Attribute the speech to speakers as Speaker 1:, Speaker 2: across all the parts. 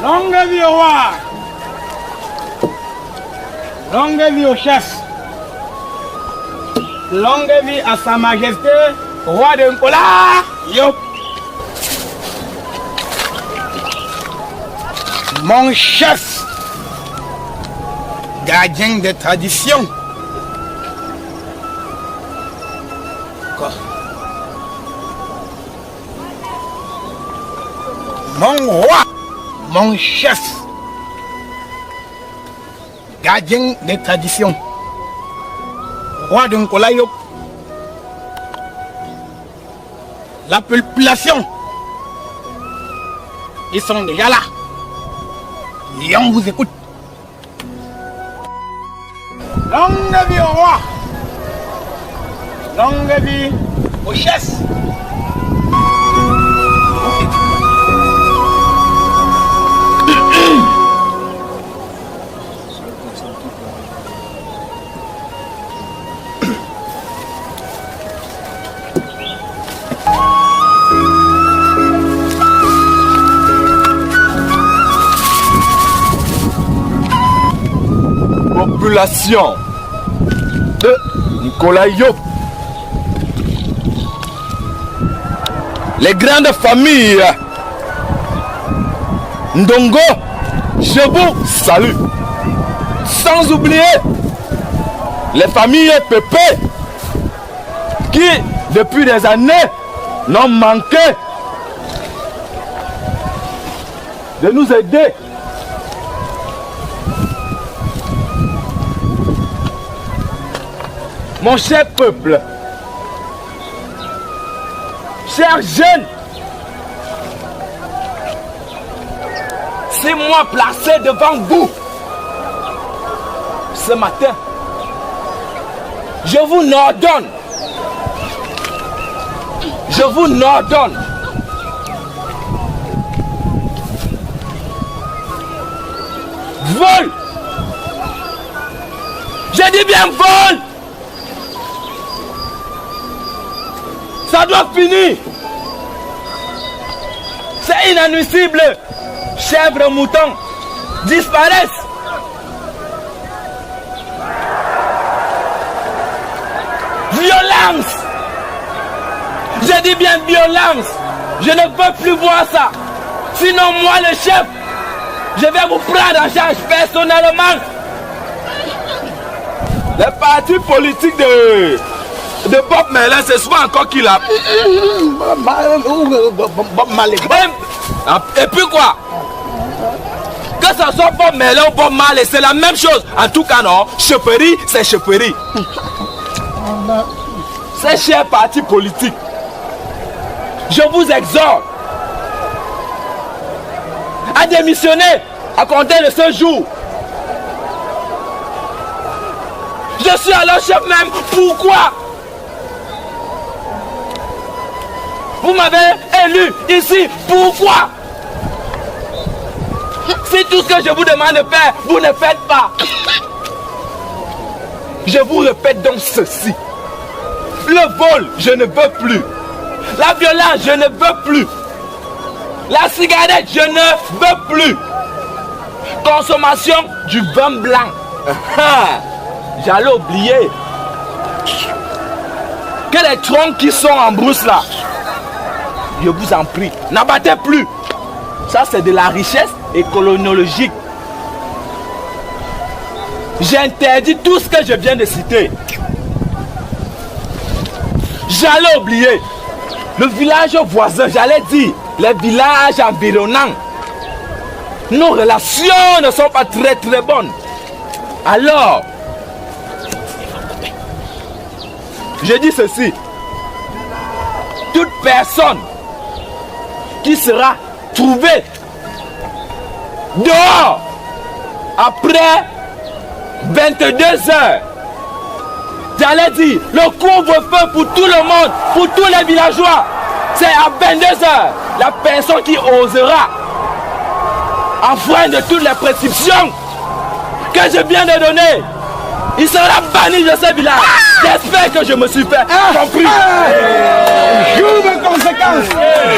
Speaker 1: Longue vie au roi. Longue vie au chef. Longue vie à sa majesté, roi de Nkola. Yo. Mon chef, gardien des traditions. Quoi? Mon roi, mon chef, gardien des traditions, roi de Nkola Yo. La population, ils sont déjà là. Et on vous écoute. Longue vie au roi. Longue vie au chef.
Speaker 2: Population de Nkola Yo. Les grandes familles Ndongo, je vous salue. Sans oublier les familles Pépé qui, depuis des années, n'ont manqué de nous aider. Mon cher peuple, chers jeunes, c'est moi placé devant vous ce matin. Je vous ordonne, vol. Je dis bien vol. Ça doit finir. C'est inadmissible. Chèvres, moutons disparaissent. Violence. Je dis bien violence. Je ne veux plus voir ça. Sinon moi le chef, je vais vous prendre en charge personnellement. Les partis politiques de Bob Marley, c'est souvent encore qui l'a.
Speaker 1: Bob Marley.
Speaker 2: Et puis quoi? Que ce soit Bob Marley ou Bob Marley, c'est la même chose. En tout cas, non, chefferie, c'est chefferie. Ces chers partis politiques, je vous exhorte à démissionner à compter de ce jour. Je suis alors chef même. Pourquoi? Vous m'avez élu ici. Pourquoi? Si tout ce que je vous demande de faire, vous ne faites pas. Je vous répète donc ceci. Le vol, je ne veux plus. La violence, je ne veux plus. La cigarette, je ne veux plus. Consommation du vin blanc. J'allais oublier que les troncs qui sont en brousse là, je vous en prie, n'abattez plus. Ça c'est de la richesse écologique. J'interdis tout ce que je viens de citer. J'allais oublier le village voisin, j'allais dire les villages environnants. Nos relations ne sont pas très bonnes. Alors, je dis ceci. Toute personne qui sera trouvée dehors après 22 heures, j'allais dire, le couvre-feu pour tout le monde, pour tous les villageois, c'est à 22 heures. La personne qui osera enfreindre toutes les prescriptions que je viens de donner, il sera banni de ce village. J'espère que je me suis fait compris.
Speaker 1: Joue de conséquences.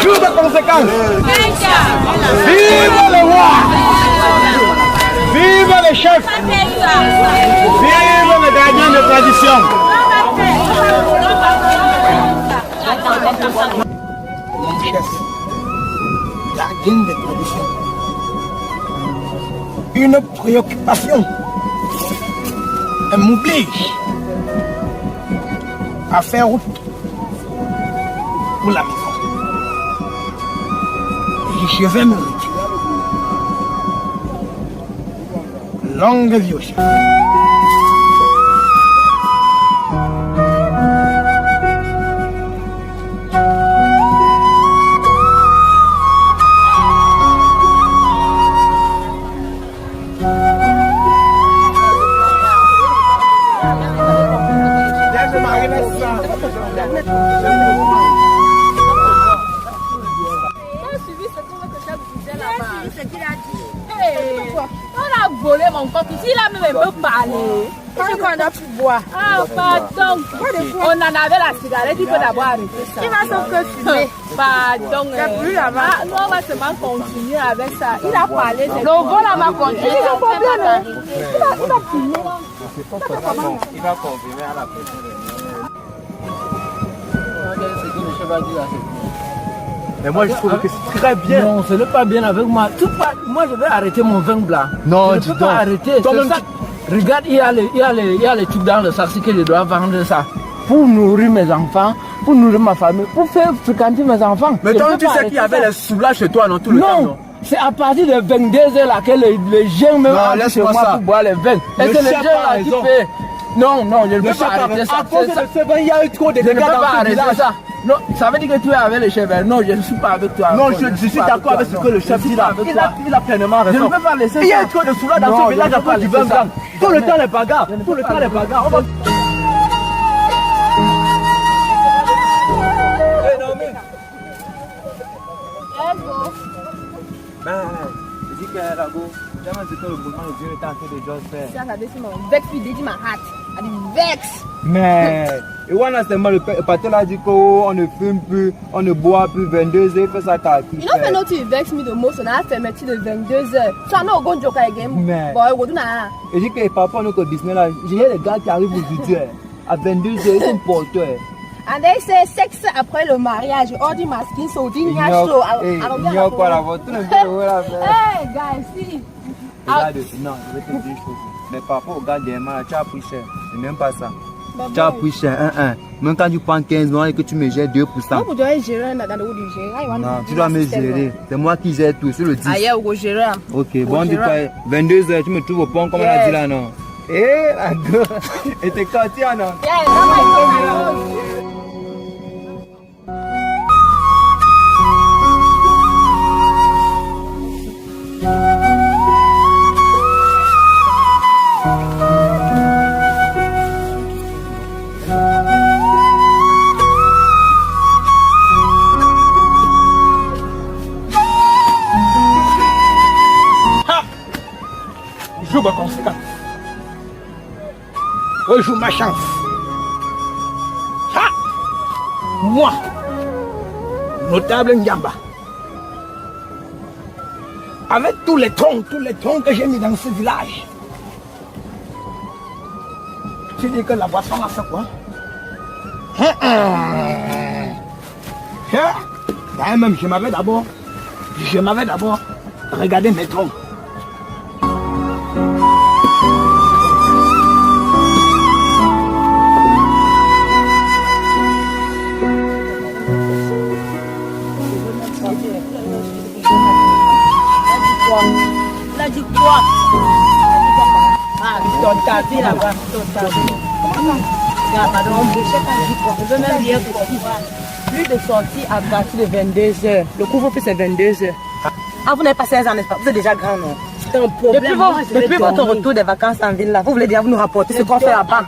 Speaker 1: Joue de conséquences. Vive le roi. Vive le chef. Vive le gardien de tradition. Mon chef, gardien de tradition. Une préoccupation. Elle m'oblige à faire route pour la maison. Et je vais me retirer. Longue vie au chef.
Speaker 3: Ici, là, même, elle peut parler.
Speaker 4: Quand on a pu boire.
Speaker 3: Ah, pardon. On en avait la cigarette, il faut d'abord arrêter ça.
Speaker 4: Il va sauf que fumer.
Speaker 3: Pardon.
Speaker 4: Il n'y a plus là-bas.
Speaker 3: Ah, nous, on va seulement continuer avec ça. Il a parlé. Le vol, on va continuer.
Speaker 4: Il va pas bien.
Speaker 3: Il va fumer.
Speaker 1: Il va confirmer à la prochaine.
Speaker 2: Mais moi je trouve que c'est très bien.
Speaker 5: Non, ce n'est pas bien avec moi. Moi je vais arrêter mon vin blanc.
Speaker 2: Non,
Speaker 5: je ne peux pas arrêter. Regarde, il y a les trucs dans le sac que je dois vendre ça. Pour nourrir mes enfants, pour nourrir ma famille, pour faire fréquenter mes enfants.
Speaker 2: Mais toi tu sais qu'il y avait les soulages chez toi dans tout le temps.
Speaker 5: Non, c'est à partir de 22 heures là que les gens me viennent chez moi pour boire les vins. Et c'est les gens là qui paient. Non, je ne peux pas arrêter ça.
Speaker 2: À cause de ce vin, il y a eu trop de dégâts dans ce village.
Speaker 5: Non, ça veut dire que tu es avec le chef. Non, je ne suis pas avec toi.
Speaker 2: Non, je suis d'accord avec ce que le chef dit là. Il a pleinement raison.
Speaker 5: Je ne peux pas laisser ça.
Speaker 2: Il y a trop de soulage dans ce village à cause du vin blanc. Tout le temps les bagarres. Tout le temps les bagarres.
Speaker 1: Je dis que la go, c'est que le mouvement de Dieu est en train de Dieu faire.
Speaker 3: Ça dit mon vex, puis dit ma hâte. Elle dit vex.
Speaker 1: Mais, et voilà seulement le pâté là dit qu'on ne fume plus, on ne boit plus 22 heures, il fait ça car qui
Speaker 3: You know, when you vex me the most, on a fait mettre de 22 heures. So I know go joke again.
Speaker 1: Mais,
Speaker 3: Boy, go do na.
Speaker 1: et je dis que papa nous que Disney là, j'ai des gars qui arrivent aujourd'hui à 22 heures, ils sont porteurs.
Speaker 3: And they say sexe après le mariage, all the masculine, so the show.
Speaker 1: Il n'y a quoi là, tout le monde là.
Speaker 3: Hey, guys, see.
Speaker 1: Regarde, non, je vais te dire une chose. Mais papa, regarde des mains, tu as pris cher. C'est même pas ça. Tu as pris cher, 1. Même quand tu prends 15 mois et que tu me gères 2%.
Speaker 3: Vous devez gérer dans le haut du gérer.
Speaker 1: Non, tu dois me gérer. C'est moi qui gère tout, sur le 10.
Speaker 3: Aïe, vous gérer.
Speaker 1: Ok, bon, du coup, 22 heures, tu me trouves au pont comme on a dit là, non? Eh, la gueule. Et t'es sorti, non?
Speaker 6: bonne conséquence. Je joue ma chance. Ça, moi, notable Ndiamba, avec tous les troncs que j'ai mis dans ce village, tu dis que la boisson a fait quoi? Même je m'avais d'abord regardé mes troncs.
Speaker 4: Il a dit quoi? Ah, ton tapis là-bas, ton tapis. Regarde, madame, je veux même bien plus de sortie à partir de 22h. Le couvre-feu c'est 22h. Ah, vous n'avez pas 16 ans, n'est-ce pas? Vous êtes déjà grand, non? C'est un problème. Depuis votre retour des vacances en ville là, vous voulez dire vous nous rapporter ce qu'on fait là-bas?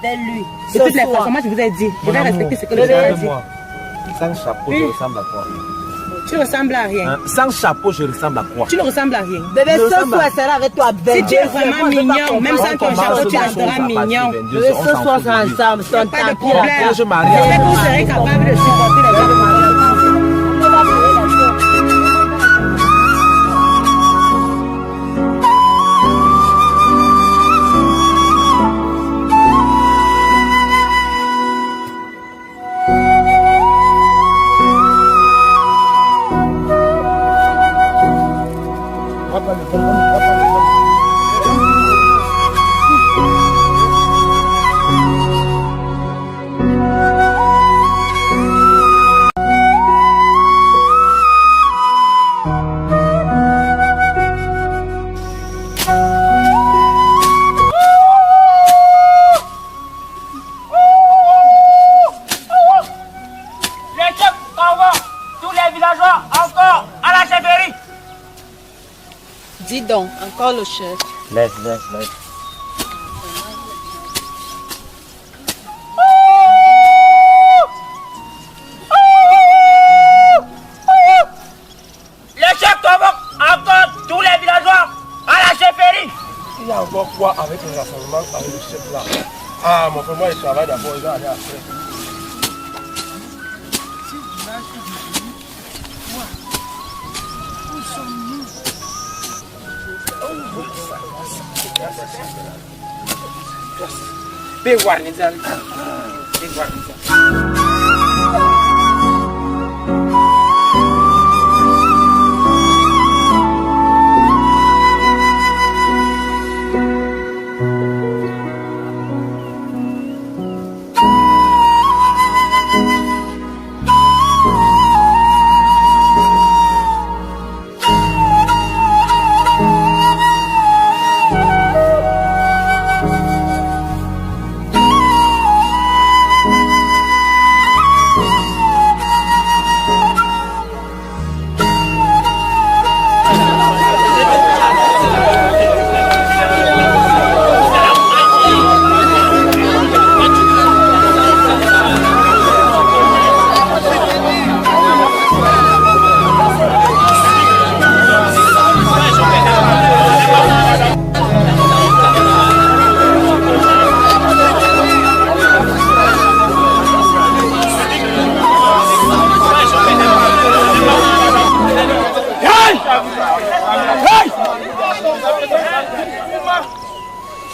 Speaker 4: De toutes les façons, moi je vous ai dit, je vais respecter ce que je vous ai dit.
Speaker 1: Sans chapeau, je ressemble à quoi?
Speaker 3: Tu ressembles à rien.
Speaker 1: Sans chapeau, je ressemble à quoi?
Speaker 3: Tu ne ressembles à rien.
Speaker 4: Bébé, ce soir, elle sera avec toi.
Speaker 3: Si tu es vraiment mignon, même sans ton chapeau, tu resteras mignon.
Speaker 4: Bébé, ce soir, sera ensemble.
Speaker 3: Pas de problème.
Speaker 1: Je marie.
Speaker 3: J'espère que vous serez capable de supporter les gens de mariage. Dis donc, encore le chef.
Speaker 1: Laisse.
Speaker 6: Le chef convoque encore tous les villageois à la chefferie. Il y a encore quoi avec le rassemblement avec le chef là? Ah, mon frère, moi, je travaille d'abord, il va aller après.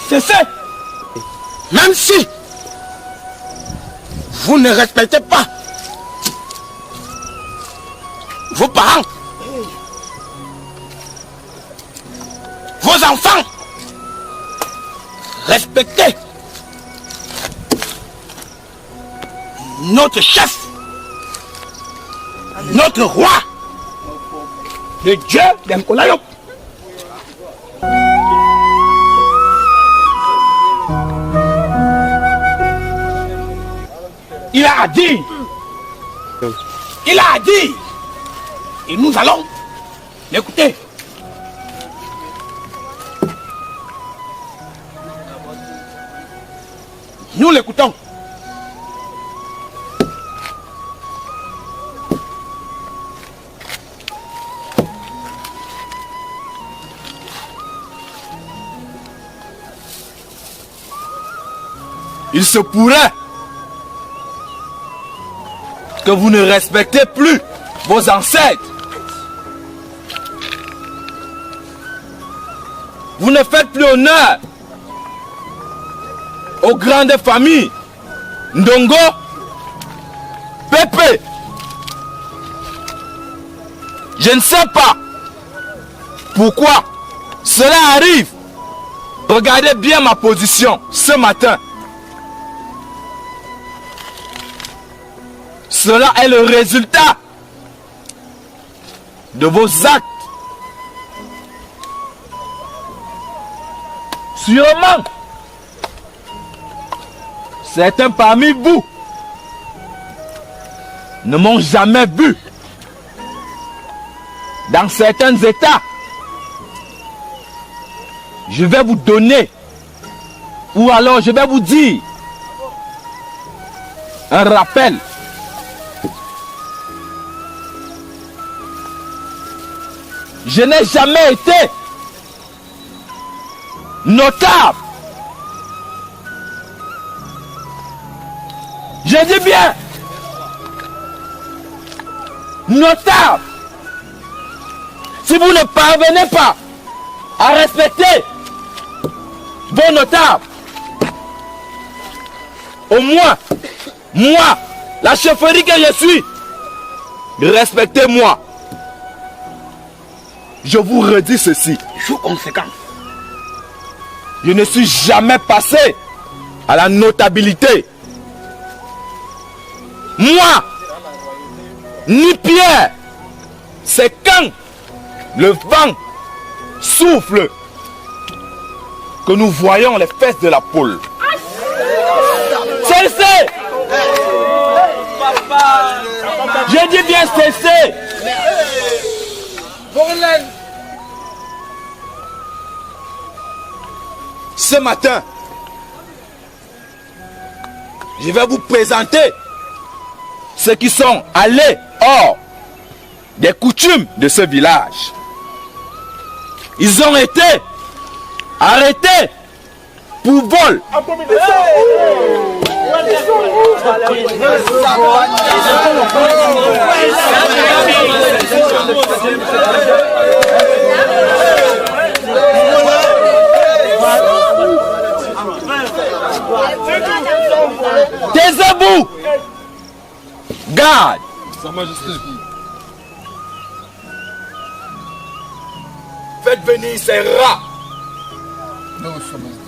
Speaker 6: Cessez. Même si vous ne respectez pas vos parents, vos enfants, respectez notre chef, notre roi, le Dieu d'Nkolayo. Il a dit, et nous allons l'écouter. Nous l'écoutons.
Speaker 2: il se pourrait que vous ne respectez plus vos ancêtres. Vous ne faites plus honneur aux grandes familles Ndongo, Pépé. Je ne sais pas pourquoi cela arrive. Regardez bien ma position ce matin. Cela est le résultat de vos actes. Sûrement, certains parmi vous ne m'ont jamais vu dans certains états. Je vais vous donner, ou alors je vais vous dire, un rappel. Je n'ai jamais été notable. Je dis bien notable. Si vous ne parvenez pas à respecter vos notables, au moins, moi, la chefferie que je suis, respectez-moi. Je vous redis ceci.
Speaker 6: Je suis conséquent.
Speaker 2: Je ne suis jamais passé à la notabilité. Moi, ni Pierre, c'est quand le vent souffle que nous voyons les fesses de la poule. Cessez! Je dis bien cessez! Ce matin, je vais vous présenter ceux qui sont allés hors des coutumes de ce village. Ils ont été arrêtés pour vol. Taisez-vous! Garde!
Speaker 6: Sa Majesté.
Speaker 2: Faites venir ces rats!
Speaker 6: Non, Sa Majesté.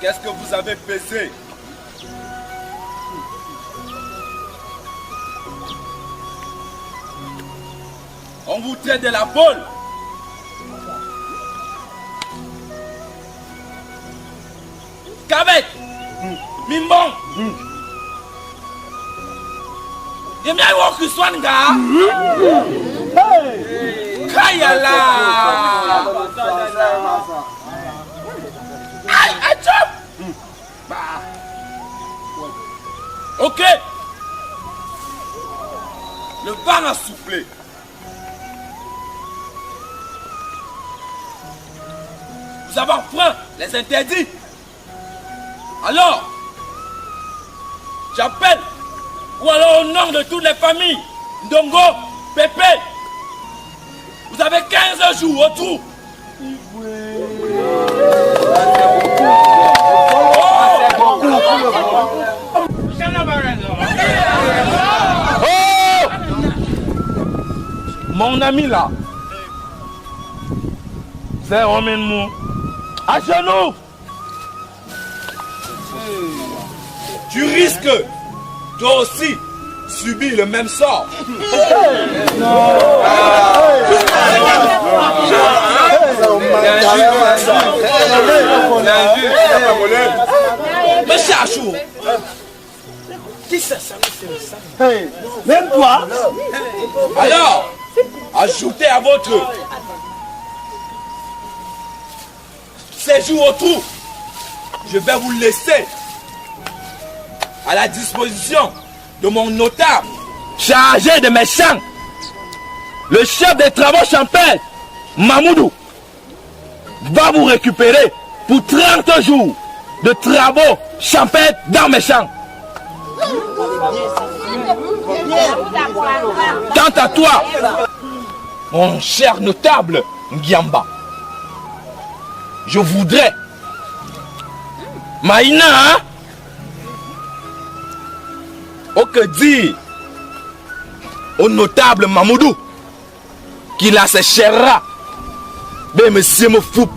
Speaker 2: Qu'est-ce que vous avez pesé? On vous traite de la boule. Kavek, Mimbong. Il y a un qui soit un gars. Kayala. Aïe, chop. Ok. Le vent a soufflé. Nous avons enfreint les interdits. Alors, J'appelle, ou alors au nom de toutes les familles, Ndongo, Pépé, vous avez 15 jours au trou. Oh! Mon ami là, c'est emmène-moi à genoux. Tu risques toi aussi subir le même sort. Mais Chachou,
Speaker 6: Même toi.
Speaker 2: alors, ajoutez à votre séjour au trou, je vais vous laisser à la disposition de mon notable chargé de mes champs, le chef des travaux champêtres, Mamoudou, va vous récupérer pour 30 jours de travaux champêtres dans mes champs. Quant à toi, mon cher notable Ngiamba, je voudrais, Maïna, hein? Oh que dire au notable Mamoudou qu'il a ses chers, mais monsieur me fout.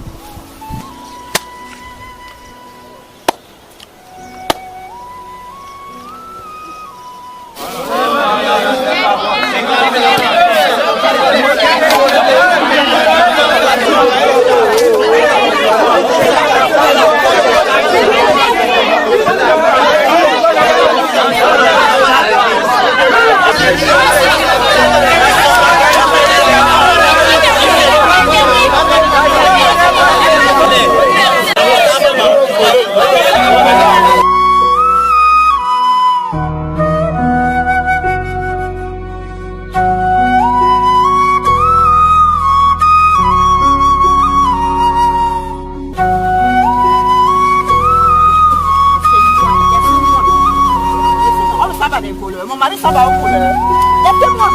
Speaker 4: Mon mari, ça va au voleur. Laissez-moi.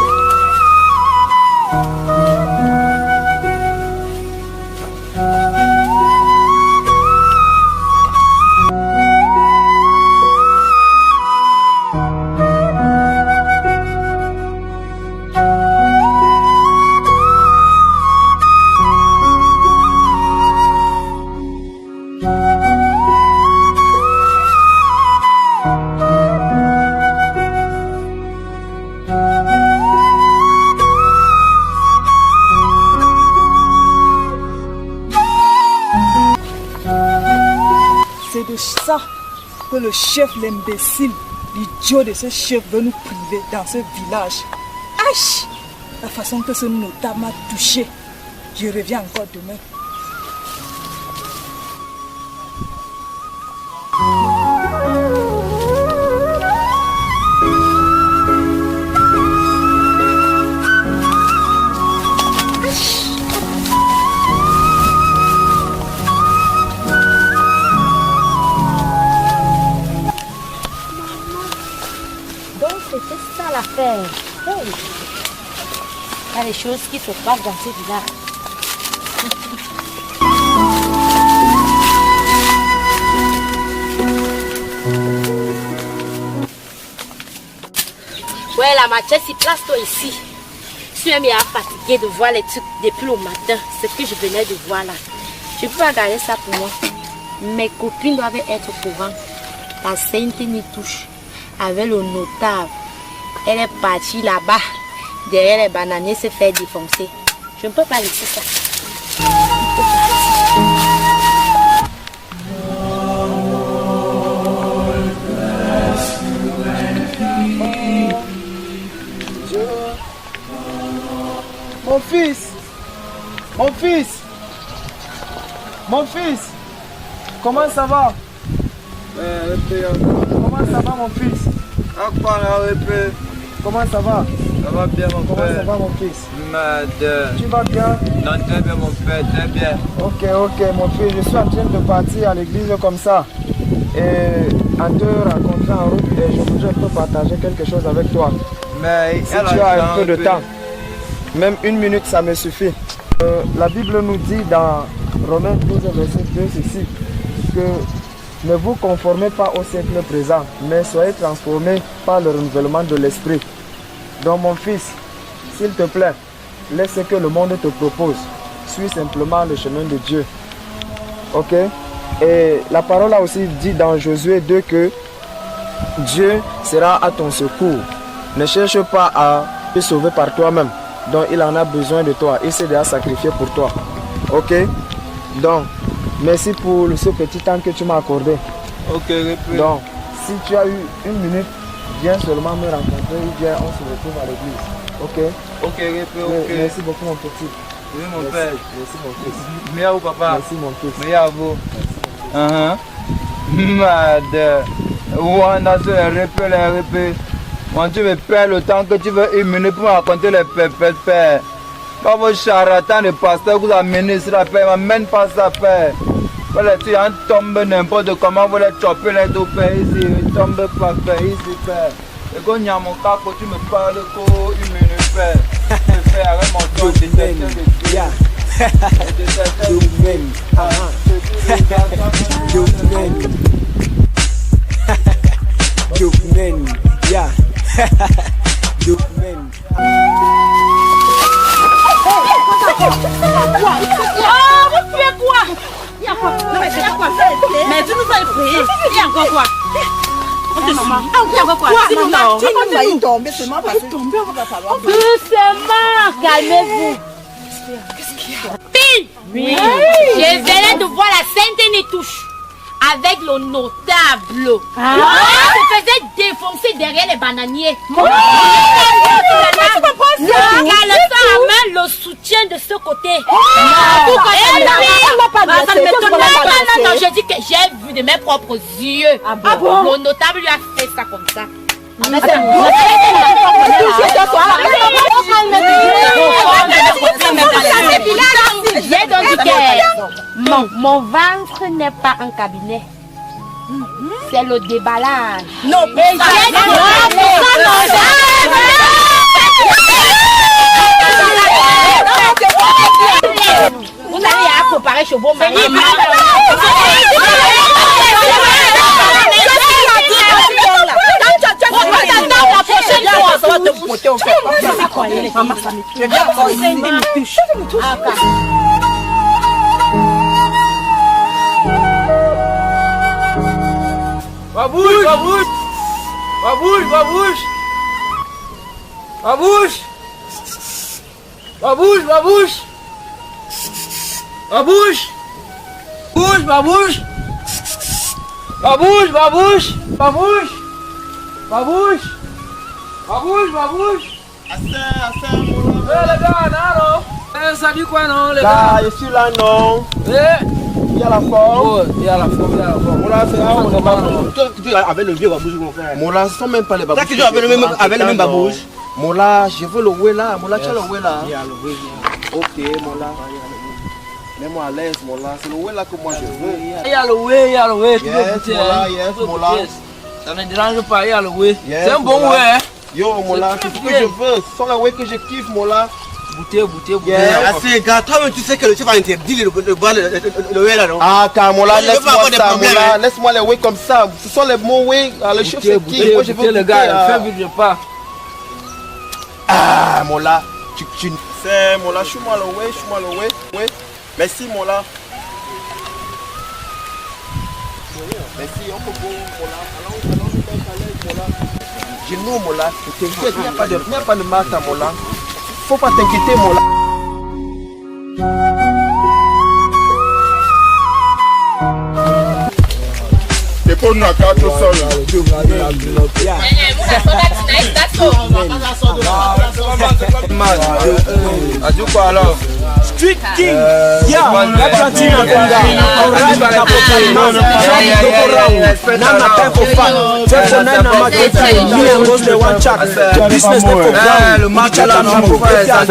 Speaker 7: C'est de ça que le chef, l'imbécile, l'idiot de ce chef veut nous priver dans ce village. Aïe! La façon que ce notable m'a touché, je reviens encore demain.
Speaker 8: C'est ça l'affaire. Hey. Il y a des choses qui se passent dans ce village. Ouais, la matière, si place-toi ici. Je suis même fatiguée de voir les trucs depuis le matin. Ce que je venais de voir là. Je ne peux pas garder ça pour moi. Mes copines doivent être au courant. La sainte n'y touche. Avec le notable. Elle est partie là-bas, derrière les bananiers, se faire défoncer. Je ne peux pas laisser ça.
Speaker 1: Mon fils, mon fils, mon fils, comment ça va? Comment ça va mon fils? Comment ça va?
Speaker 9: Ça va bien mon
Speaker 1: Comment
Speaker 9: père.
Speaker 1: ça va mon fils?
Speaker 9: Madame.
Speaker 1: Tu vas bien?
Speaker 9: Non, très bien mon père, très bien.
Speaker 1: Ok, mon fils, je suis en train de partir à l'église comme ça.
Speaker 10: Et en te rencontrant en route, je voudrais un peu partager quelque chose avec toi.
Speaker 1: Mais
Speaker 10: si tu as un peu de temps, même 1 minute, ça me suffit. La Bible nous dit dans Romains 12, verset 2, ceci, que ne vous conformez pas au siècle présent, mais soyez transformés par le renouvellement de l'esprit. Donc mon fils, s'il te plaît, laisse ce que le monde te propose. Suis simplement le chemin de Dieu. Ok? Et la parole a aussi dit dans Josué 2 que Dieu sera à ton secours. Ne cherche pas à te sauver par toi-même. Donc il en a besoin de toi. Il s'est déjà sacrifié pour toi. Ok? Donc, merci pour ce petit temps que tu m'as accordé.
Speaker 1: Ok,
Speaker 10: donc, si tu as eu 1 minute, viens seulement me rencontrer. Viens, on se retrouve à l'église. Ok?
Speaker 1: Ok.
Speaker 10: Merci beaucoup mon petit.
Speaker 1: Oui mon père.
Speaker 10: Merci mon fils.
Speaker 1: Merci papa.
Speaker 10: Merci mon fils.
Speaker 1: Merci à vous. Madre. On a se répéter. Quand tu me perds le temps que tu veux 1 minute pour raconter les pépés, père. Pas vos charlatans de pasteur que vous amenez sur la paix, m'amène pas ça, père. Voilà, tu en tombes n'importe comment, vous les chopez les deux pères ici, tombe pas, père, ici, père. Et quand il y a mon cas, quand tu me parles, 1 minute, père. Je fais avec mon temps de détection de Dieu.
Speaker 4: Vous faites quoi? Il y a quoi? Mais tu nous as prié. Il y a encore quoi? Il y a encore quoi?
Speaker 8: Doucement, calmez-vous. Pile! Oui. Je venais de voir la Sainte Nitouche avec le notable. Il se faisait défoncer derrière les bananiers. Le soutien de ce côté. Non, je dis que j'ai vu de mes propres yeux. Le notable lui a fait ça comme ça. J'ai donc dit que mon ventre n'est pas un cabinet. C'est le déballage. Non, vous allez à comparer chez vos maris.
Speaker 5: Babouche, babouche, babouche, babouche, babouche, babouche, babouche, babouche, babouche, babouche, babouche, babouche, babouche, babouche, babouche, babouche. Les gars, non? Ça dit quoi, non, les gars?
Speaker 6: Je suis là, non? Il y a la forme.
Speaker 5: Il y a la forme, il y a la forme.
Speaker 6: Moula, c'est là, on va. Tu avec le vieux babouche, mon frère. Moula, ce sont même pas les babouches. Tu avec le même babouche. Moula, je veux le oué là. Moula, tu as le oué là. Il y a le oué. Ok, Moula. Mets-moi à l'aise, Moula. C'est le oué là que moi je veux.
Speaker 5: Il y a le oué, il y a le oué.
Speaker 6: Yes, Moula, yes, Moula.
Speaker 5: Ça ne dérange pas, il y a le oué. C'est un bon oué.
Speaker 6: Yo, Moula, c'est ce que je veux. Ce sont les oué que je kiffe, Moula.
Speaker 5: Bouteille.
Speaker 6: Assez, gars, toi-même tu sais que le chef a interdit le oué là, non? Ah, car Moula, laisse-moi ça, Moula. Laisse-moi les oué comme ça. Ce sont les mots oué. Le chef c'est qui? Moi je veux
Speaker 5: le gars, fais vite pas.
Speaker 6: Ah, Moula, tu sais, Moula, chou-moi le oué. Merci, Moula. Merci, on peut go, Moula. Allons, Moula. Genou, Moula. T'inquiète, il n'y a pas de marque à Moula. Faut pas t'inquiéter, Moula. T'es pas une carte au sol.
Speaker 1: Adieu quoi alors?
Speaker 6: Tweet King. Yeah, Atlantina Tonga. Alright, Nana Peko Fan. Tefona Nama Tefona. Me and Ghost, they want chat. The business they for ground. Le match at Nama Professor.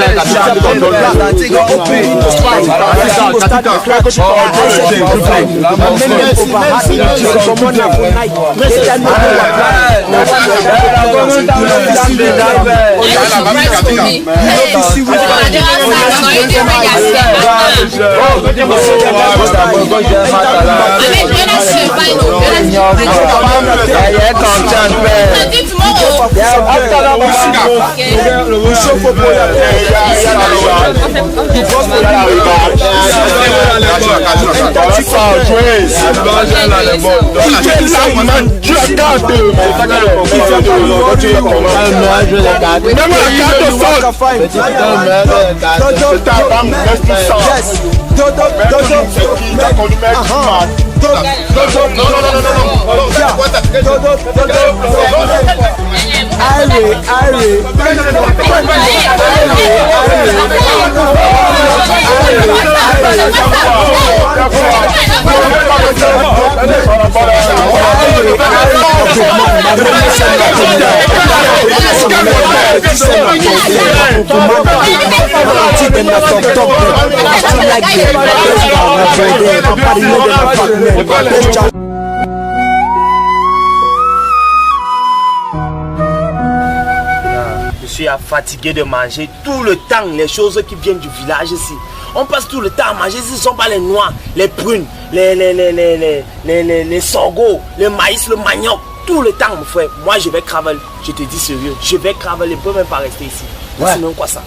Speaker 6: Je suis fatigué de manger tout le temps les choses qui viennent du village ici. On passe tout le temps à manger, ce ne sont pas les noix, les prunes, les sorgho, le maïs, le manioc. Tout le temps, mon frère. Moi, je vais travailler. Je te dis sérieux. Je vais travailler. Je ne peux même pas rester ici. Ouais. Sinon, quoi ça?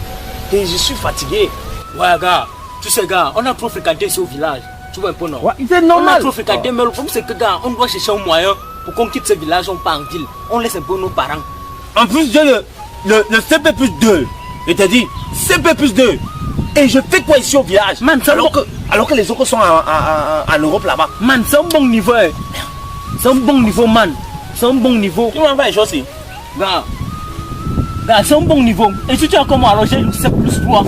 Speaker 6: Et je suis fatigué.
Speaker 11: Ouais, gars. Tu sais, gars, on a trop fréquenté ce village. Tu vois un peu, non?
Speaker 6: Ouais, c'est normal.
Speaker 11: On a trop fréquenté, mais le problème, c'est que, gars, on doit chercher un moyen pour qu'on quitte ce village, on part en ville. On laisse un peu nos parents.
Speaker 6: En plus, j'ai le CP plus 2. Je te dis, CP plus 2. Et je fais quoi ici au village? Man, alors que les autres sont en Europe là-bas.
Speaker 11: Man, c'est un bon niveau. C'est un bon niveau, man. C'est un bon niveau.
Speaker 6: Tu m'en fais les choses ici.
Speaker 11: Gars, c'est un bon niveau. Et si tu as comment alors j'ai 7 plus 3.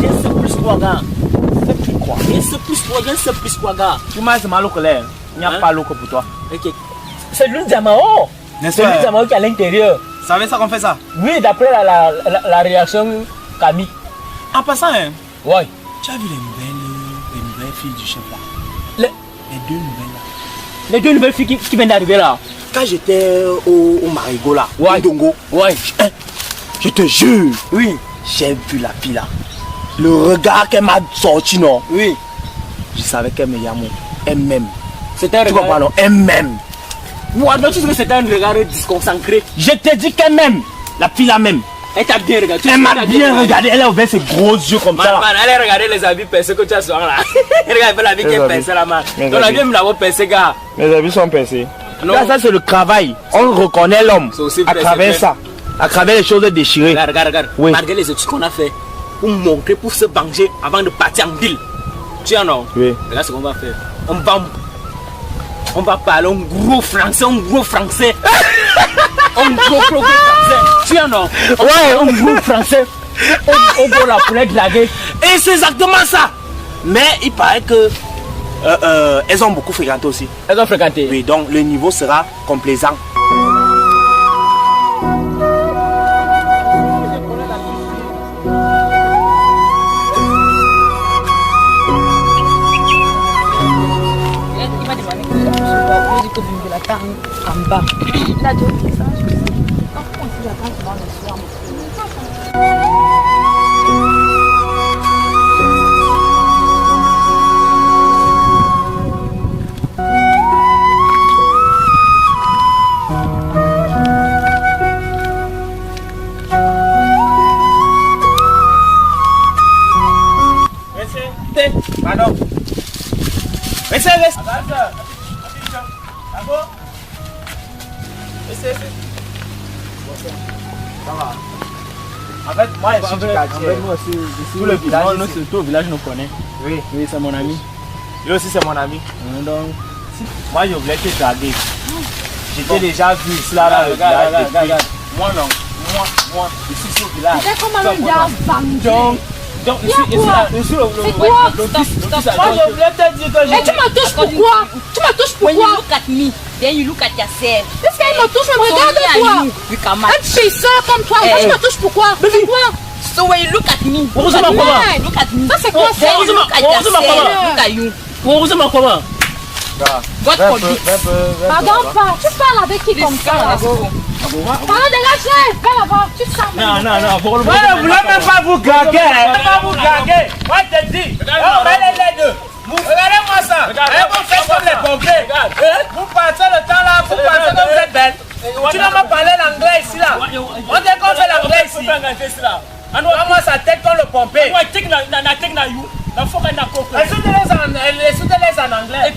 Speaker 11: J'ai 7 plus 3, gars. 7 plus 3. J'ai 7 plus 3, j'ai 7 plus 3, gars.
Speaker 6: Tu m'as mal au colère. Il n'y a pas l'eau pour toi.
Speaker 11: Ok. C'est l'huile d'amao. C'est l'huile d'amao qui est à l'intérieur.
Speaker 6: C'est avec ça qu'on fait ça?
Speaker 11: Oui, d'après la réaction Camille.
Speaker 6: En passant, hein?
Speaker 11: Ouais.
Speaker 6: Tu as vu les nouvelles filles du chef là? Les deux nouvelles là.
Speaker 11: Les deux nouvelles filles qui viennent d'arriver là.
Speaker 6: Quand j'étais au Marigot là,
Speaker 11: ouais.
Speaker 6: Au Dongo,
Speaker 11: ouais.
Speaker 6: Je te jure, oui, j'ai vu la fille là. Le regard qu'elle m'a sorti, non?
Speaker 11: Oui.
Speaker 6: Je savais qu'elle me aimait. Elle m'aime.
Speaker 11: C'était un regard.
Speaker 6: Tu comprends, non? Elle m'aime.
Speaker 11: Moi, donc tu sais que c'était un regard disconcentré.
Speaker 6: Je t'ai dit qu'elle m'aime. La fille là même.
Speaker 11: Elle t'a bien regardé.
Speaker 6: Elle m'a bien regardé. Elle a ouvert ses gros yeux comme ça.
Speaker 11: Man, elle a regardé les habits percés que tu as souvent là. Elle regarde la vie qui est percée là, man. Ton habit me l'avoir percé, gars.
Speaker 10: Mes habits sont percés.
Speaker 6: Là, ça c'est le travail. On reconnaît l'homme à travers ça. À travers les choses déchirées.
Speaker 11: Regarde.
Speaker 6: Oui.
Speaker 11: Malgré les études qu'on a fait pour montrer, pour se venger avant de partir en ville. Tu en as?
Speaker 10: Oui.
Speaker 11: Regarde ce qu'on va faire. On va parler un gros français. Un gros français. Tu en as?
Speaker 6: Ouais,
Speaker 11: un gros français. On va la poulet draguer.
Speaker 6: Et c'est exactement ça. Mais il paraît que elles ont beaucoup fréquenté aussi.
Speaker 11: Elles ont fréquenté?
Speaker 6: Oui, donc le niveau sera complaisant.
Speaker 3: En bas. La deux messages. Quand on s'y attend souvent le soir.
Speaker 6: Pardon. Restez. Ça va. En fait, moi, je suis du quartier.
Speaker 11: Moi aussi, tout le village, tout le village nous connaît.
Speaker 6: Oui,
Speaker 11: c'est mon ami.
Speaker 6: lui aussi, c'est mon ami.
Speaker 11: Donc,
Speaker 6: moi, je voulais te draguer. J'étais déjà vu ici, là, le village.
Speaker 11: Moi, non. Moi, je suis au village.
Speaker 3: C'est comme un gars.
Speaker 11: Donc, Donc, ici, le fils,
Speaker 8: Moi, je
Speaker 11: voulais te dire que
Speaker 8: mais tu me touches pourquoi? Tu me touches
Speaker 4: When you
Speaker 8: pourquoi?
Speaker 4: look at me, then you look at yourself.
Speaker 8: Est-ce qu'elle me touche? Mais regarde-toi. Un petit soeur comme toi, tu me touches pourquoi? C'est quoi?
Speaker 4: So when you look at me,
Speaker 11: Look at me.
Speaker 4: look at me.
Speaker 8: Ça c'est quoi?
Speaker 4: Then you look at yourself. Look at you.
Speaker 11: comment?
Speaker 4: God forbid.
Speaker 8: Pardon pas. Tu parles avec qui comme ça? Pardon, dégage-les. Va là-bas. Tu sens.
Speaker 11: Non, vous ne voulez même pas vous gaguer. Moi, je te dis. Regardez les deux. Regardez-moi ça. Vous faites comme les pompiers. Vous passez le temps là, vous passez comme vous êtes belle. Tu n'as pas parlé l'anglais ici là. On dit qu'on fait l'anglais ici. Comment ça tête comme le pompier? Les en anglais.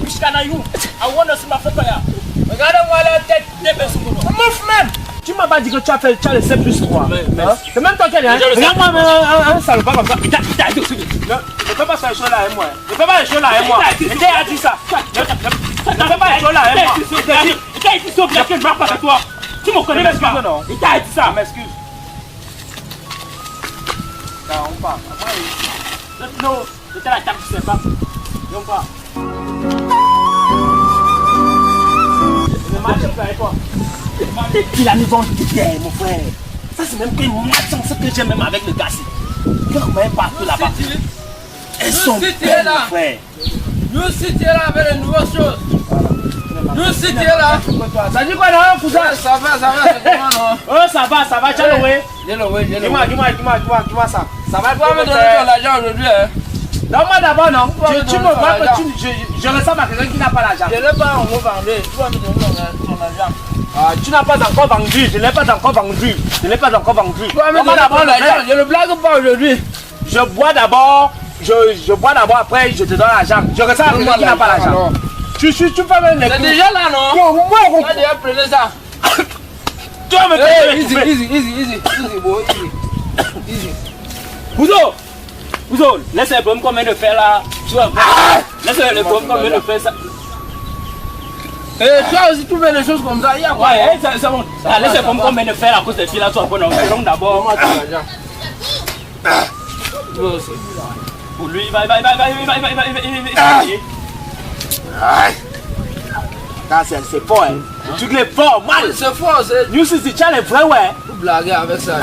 Speaker 11: Regardez-moi la tête. Mouf même. Tu m'as pas dit que tu as le C+3. C'est même toi qui as dit. Regarde-moi un salopard comme ça. Ne fais pas ces choses là avec moi. Ne fais pas les choses là avec moi. Et qui a dit ça? Ne fais pas les choses là avec moi. Il t'a dit ça, que je ne marche pas avec toi. Tu me connais même pas. Il t'a dit ça. M'excuse. On part. Non, c'était la table, tu sais pas. On part. Le match est avec toi. Depuis la maison, mon frère. Ça, c'est même une chance que j'ai même avec le gars. Il y a même partout là-bas. Elles sont belles, mon frère.
Speaker 9: Nous, si tu es là avec les nouvelles choses. Nous, si tu es là.
Speaker 11: Ça dit quoi, non, cousin?
Speaker 9: Ça va, c'est comment, non?
Speaker 11: Oh, ça va, tiens le way. Dis-moi ça. Ça va,
Speaker 9: Tu vas me donner ton argent aujourd'hui, hein?
Speaker 11: Donne-moi d'abord, non? Tu me vois que je ressemble à quelqu'un qui n'a pas l'argent.
Speaker 9: Je n'ai pas encore vendu. Tu vas me donner ton argent.
Speaker 11: Ah, tu n'as pas encore vendu. Je n'ai pas encore vendu.
Speaker 9: Tu vas me donner ton argent. Je ne blague pas aujourd'hui.
Speaker 11: Je bois d'abord. Je bois d'abord, après je te donne l'argent. Je ressemble à quelqu'un qui n'a pas l'argent. Tu peux même les coups.
Speaker 9: C'est déjà là, non?
Speaker 11: Moi,
Speaker 9: Tu vas déjà prendre ça.
Speaker 11: tu vas me payer.
Speaker 9: Easy, boy, easy.
Speaker 11: Bouzo, laisse le problème qu'on vient de faire là. Tu vois, laisse le problème qu'on vient de faire ça.
Speaker 9: Et toi aussi, tu fais des choses comme ça. Il y a quoi?
Speaker 11: Ouais, c'est bon. Laisse le problème qu'on vient de faire à cause des filles là. Tu vas prendre un long d'abord.
Speaker 9: Moi, tu as l'argent.
Speaker 11: Pour lui, il va. C'est fort, hein. Tu es fort, mal.
Speaker 9: C'est fort, c'est.
Speaker 11: New City, tu as les vrais, ouais.
Speaker 9: Vous blaguez avec ça.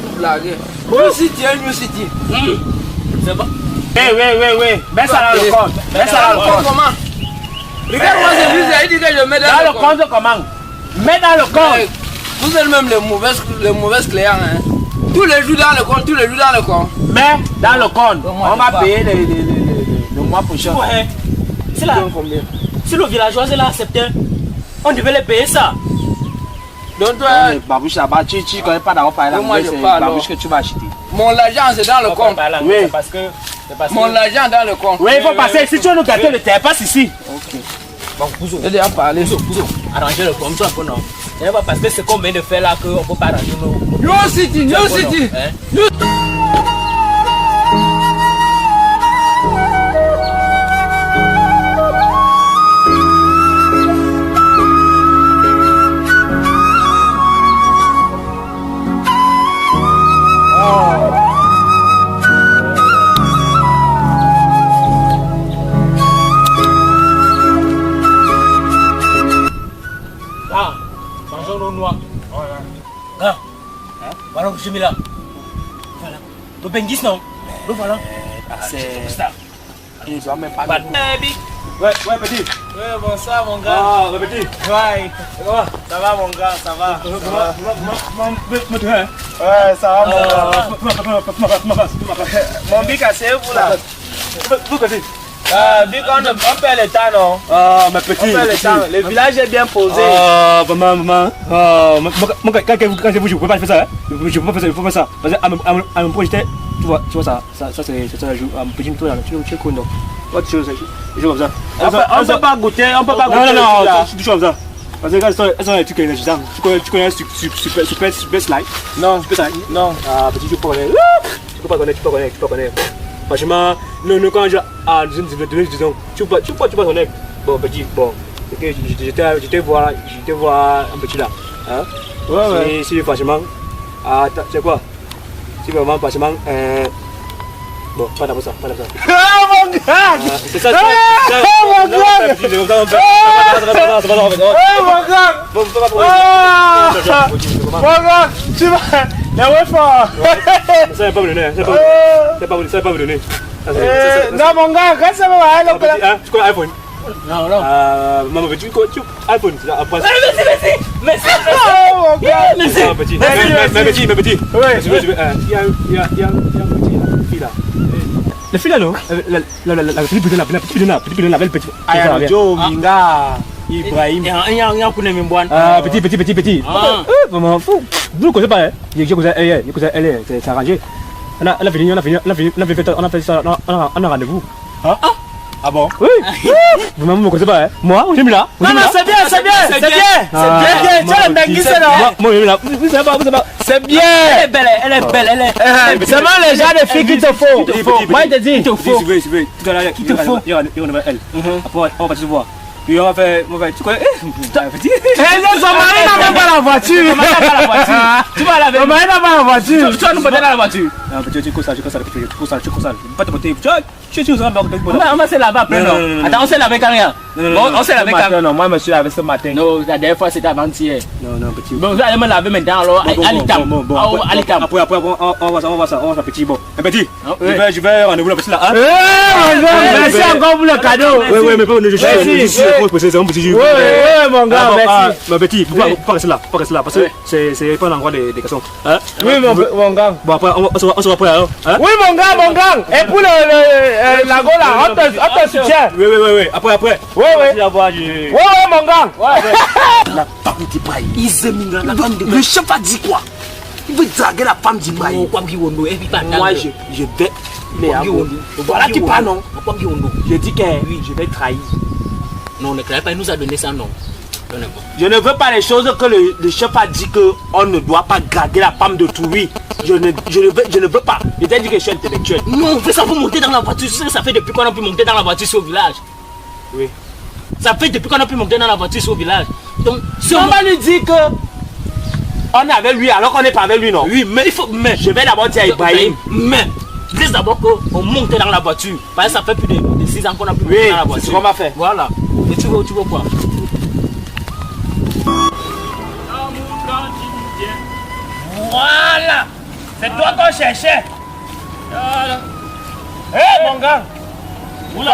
Speaker 9: Vous blaguez. New City, New City.
Speaker 11: C'est bon. Oui. Mets ça dans le compte.
Speaker 9: Comment? Regarde-moi, c'est lui, il dit que je mets
Speaker 11: dans le compte. Comment? Mets dans le compte.
Speaker 9: Vous êtes même les mauvaises clients, hein. Tous les jours dans le compte,
Speaker 11: Mets dans le compte. On va payer le mois prochain. Ouais. Si le villageois l'a accepté, on devait les payer ça.
Speaker 9: Donc toi,
Speaker 11: Babouche là-bas, tu ne connais pas d'avoir parlé
Speaker 9: moi je parle.
Speaker 11: Babouche que tu vas acheter.
Speaker 9: Mon argent c'est dans le compte.
Speaker 11: Oui.
Speaker 9: Mon argent dans le compte.
Speaker 11: Oui, il faut passer. Si tu veux nous gâter, ne t'es pas ici.
Speaker 9: Ok. Bon, Bouzo. Il a parlé.
Speaker 11: Bouzo. Arrangez le compte, un peu non. Ce n'est pas parce que c'est qu'on vient de faire là qu'on ne peut pas arranger nos.
Speaker 9: New City.
Speaker 11: Mangeons nos noix. Ah, voilà où je mets là. Voilà. Le bengis non. Le voilà. C'est ça. Ils ont même pas. Ouais, petit.
Speaker 9: Ouais, bonsoir mon gars.
Speaker 11: Ah, petit.
Speaker 9: Ouais. Ça va mon gars, ça va.
Speaker 10: Ouais, ça va,
Speaker 9: Mon bic c'est vous là.
Speaker 11: Vous petit.
Speaker 9: Vu qu'on perd le temps, non?
Speaker 11: Ah, ma petite.
Speaker 9: On perd le temps. Le village est bien posé.
Speaker 11: Ah, maman. Ah, quand vous je ne peux pas faire ça. Je ne peux pas faire ça, il faut faire ça. Parce qu'à mon projet, tu vois ça c'est un petit tour là. Tu es con, non? Autre chose, je comme ça.
Speaker 9: On peut pas goûter,
Speaker 11: Non, tu comme ça. Parce que elles sont les trucs énergisants. Tu connais Super Slide?
Speaker 9: Non.
Speaker 11: Super Slide?
Speaker 9: Non.
Speaker 11: Ah, petit, tu peux connaître. Tu peux connaître. Franchement, nous quand disons, tu peux connaître. Bon, petit, j'étais voir un petit là. Hein? Ouais. Si franchement, c'est quoi? Si vraiment, franchement, Bon, pas d'abord ça, pas d'abord ça.
Speaker 5: Ah mon gars!
Speaker 11: C'est ça,
Speaker 5: mon gars! Tu vas. La wifi!
Speaker 11: Ça va pas me donner, ça va pas me donner.
Speaker 5: Non, mon gars, quand ça va,
Speaker 11: tu connais iPhone?
Speaker 5: Non, non.
Speaker 11: Maman, tu iPhone,
Speaker 5: Merci. Oh mon gars!
Speaker 11: Merci. Mais petit.
Speaker 5: Oui.
Speaker 11: Il y a un petit là. La fille là, non? La petite bidon la belle petite.
Speaker 5: Joe, Minga, Ibrahim.
Speaker 11: Petit. Maman, fou. Vous ne connaissez pas, hein? C'est arrangé. On a fait ça, on a rendez-vous.
Speaker 5: Ah bon?
Speaker 11: Oui. Vous ne me connaissez pas, hein? Moi, j'aime là.
Speaker 5: Non, c'est bien. Tu as le mec qui c'est là.
Speaker 11: Moi, j'aime là. Vous savez pas.
Speaker 5: C'est bien. Elle est belle. C'est vraiment les gens de filles qu'il te faut. Moi, je te dis.
Speaker 11: Il te faut. Tout à l'heure, il te faut. Il y aura elle. Après, on va se voir. Puis on va faire, tu connais, petit.
Speaker 5: Son mari n'a même pas la voiture.
Speaker 11: Tu vas laver.
Speaker 5: Son mari n'a pas la voiture.
Speaker 11: Tu vas nous porter dans la voiture. Non, tu causes ça. Pas te porter. Tu es on va se laver après, non. Attends, on s'est lavé quand rien. On s'est lavé quand.
Speaker 5: Non, moi, je me suis lavé ce matin.
Speaker 11: Non, la dernière fois, c'était avant-hier. Non, petit.
Speaker 5: Bon, vous allez me laver maintenant, alors, à l'ICAM.
Speaker 11: Après, on va ça, petit. Bon, petit, je vais rendez-vous la petite là.
Speaker 5: Merci encore pour le cadeau.
Speaker 11: Oui, mais pas je suis c'est un petit jeu.
Speaker 5: Oui, mon gars, merci.
Speaker 11: Ma petit, pas rester là, parce que c'est pas l'endroit des garçons.
Speaker 5: Oui, mon gars.
Speaker 11: Bon, après, on se voit après alors.
Speaker 5: Oui, mon gars. Et pour la go là, on te soutient.
Speaker 11: Oui. Après.
Speaker 5: Oui. Oui, mon gars.
Speaker 6: La femme d'Ibrahim, le chef a dit quoi? Il veut draguer la femme d'Ibrahim. Moi, je vais. Voilà qui parle, non?
Speaker 5: Je dis que oui, je vais trahir.
Speaker 6: Non, ne crée pas, il nous a donné ça, non.
Speaker 5: Je ne veux pas les choses que le chef a dit qu'on ne doit pas draguer la femme d'autrui. Je ne veux pas. Il t'a dit que je suis intellectuel.
Speaker 6: Non, on fait ça pour monter dans la voiture. Ça fait depuis qu'on a pu monter dans la voiture sur le village.
Speaker 5: Oui.
Speaker 6: Ça fait depuis qu'on a pu monter dans la voiture sur le village. Donc,
Speaker 5: si on va lui dire que on est avec lui alors qu'on n'est pas avec lui, non?
Speaker 6: Oui, mais il faut. Mais
Speaker 5: je vais d'abord dire à Ibrahim.
Speaker 6: Mais dis d'abord qu'on monte dans la voiture. Parce que ça fait plus de 6 ans qu'on a pu monter dans la voiture.
Speaker 5: C'est ce qu'on va faire.
Speaker 6: Voilà. Et tu veux quoi?
Speaker 5: Voilà. C'est toi qu'on cherchait. Voilà. Hé, mon gars.
Speaker 11: Je vous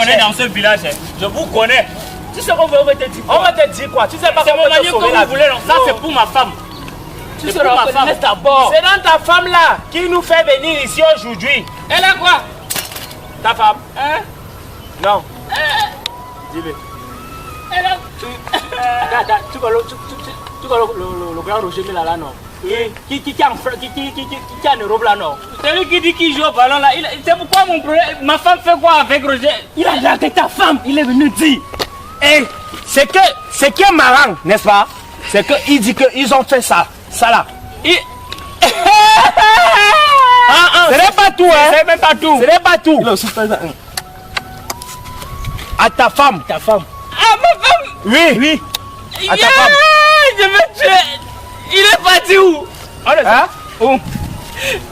Speaker 11: connais dans ce village. Je vous connais.
Speaker 5: Tu sais qu'on veut te dire quoi? On va te dire quoi? Tu sais pas
Speaker 11: comment te sauver la vie. Ça, c'est pour ma femme.
Speaker 5: Tu seras ma femme d'abord. C'est dans ta femme là qui nous fait venir ici aujourd'hui.
Speaker 11: Elle est quoi?
Speaker 5: Ta femme? Hein? Non. Dis-le.
Speaker 11: Elle est... Attends, tu vois le grand rocher là, non? Qui a une robe là, non? Celui qui dit qu'il joue au ballon là, c'est pourquoi mon problème, ma femme fait quoi avec Roger?
Speaker 5: Il a gardé ta femme, il est venu dire. Et ce qui est marrant, n'est-ce pas? C'est qu'il dit qu'ils ont fait ça là. Ce n'est pas tout, hein?
Speaker 11: C'est même pas tout.
Speaker 5: Ce n'est pas tout. À ta femme.
Speaker 11: Ta femme.
Speaker 5: À ma femme? Oui. À ta femme.
Speaker 11: Je vais tuer. Il est parti où?
Speaker 5: Hein? Où?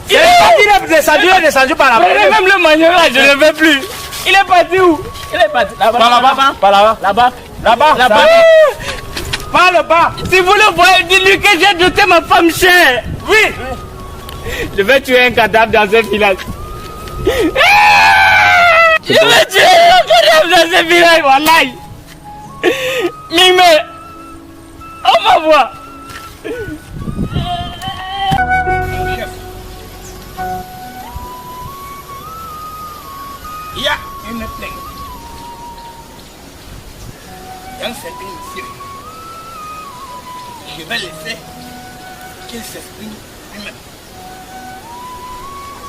Speaker 5: Il est descendu par là-bas.
Speaker 11: Même le manioc là, je ne veux plus. Il est parti où? Il est parti là-bas.
Speaker 5: Par là-bas. Là-bas. Par le bas.
Speaker 11: Si vous le voyez, dites-lui que j'ai doté ma femme chère.
Speaker 5: Oui.
Speaker 11: Je vais tuer un cadavre dans ce village. Je vais tuer un cadavre dans ce village, wallahi. Mime, on va voir.
Speaker 9: Il y a une plainte. Il y a un certain monsieur. Je vais laisser qu'il s'exprime lui-même.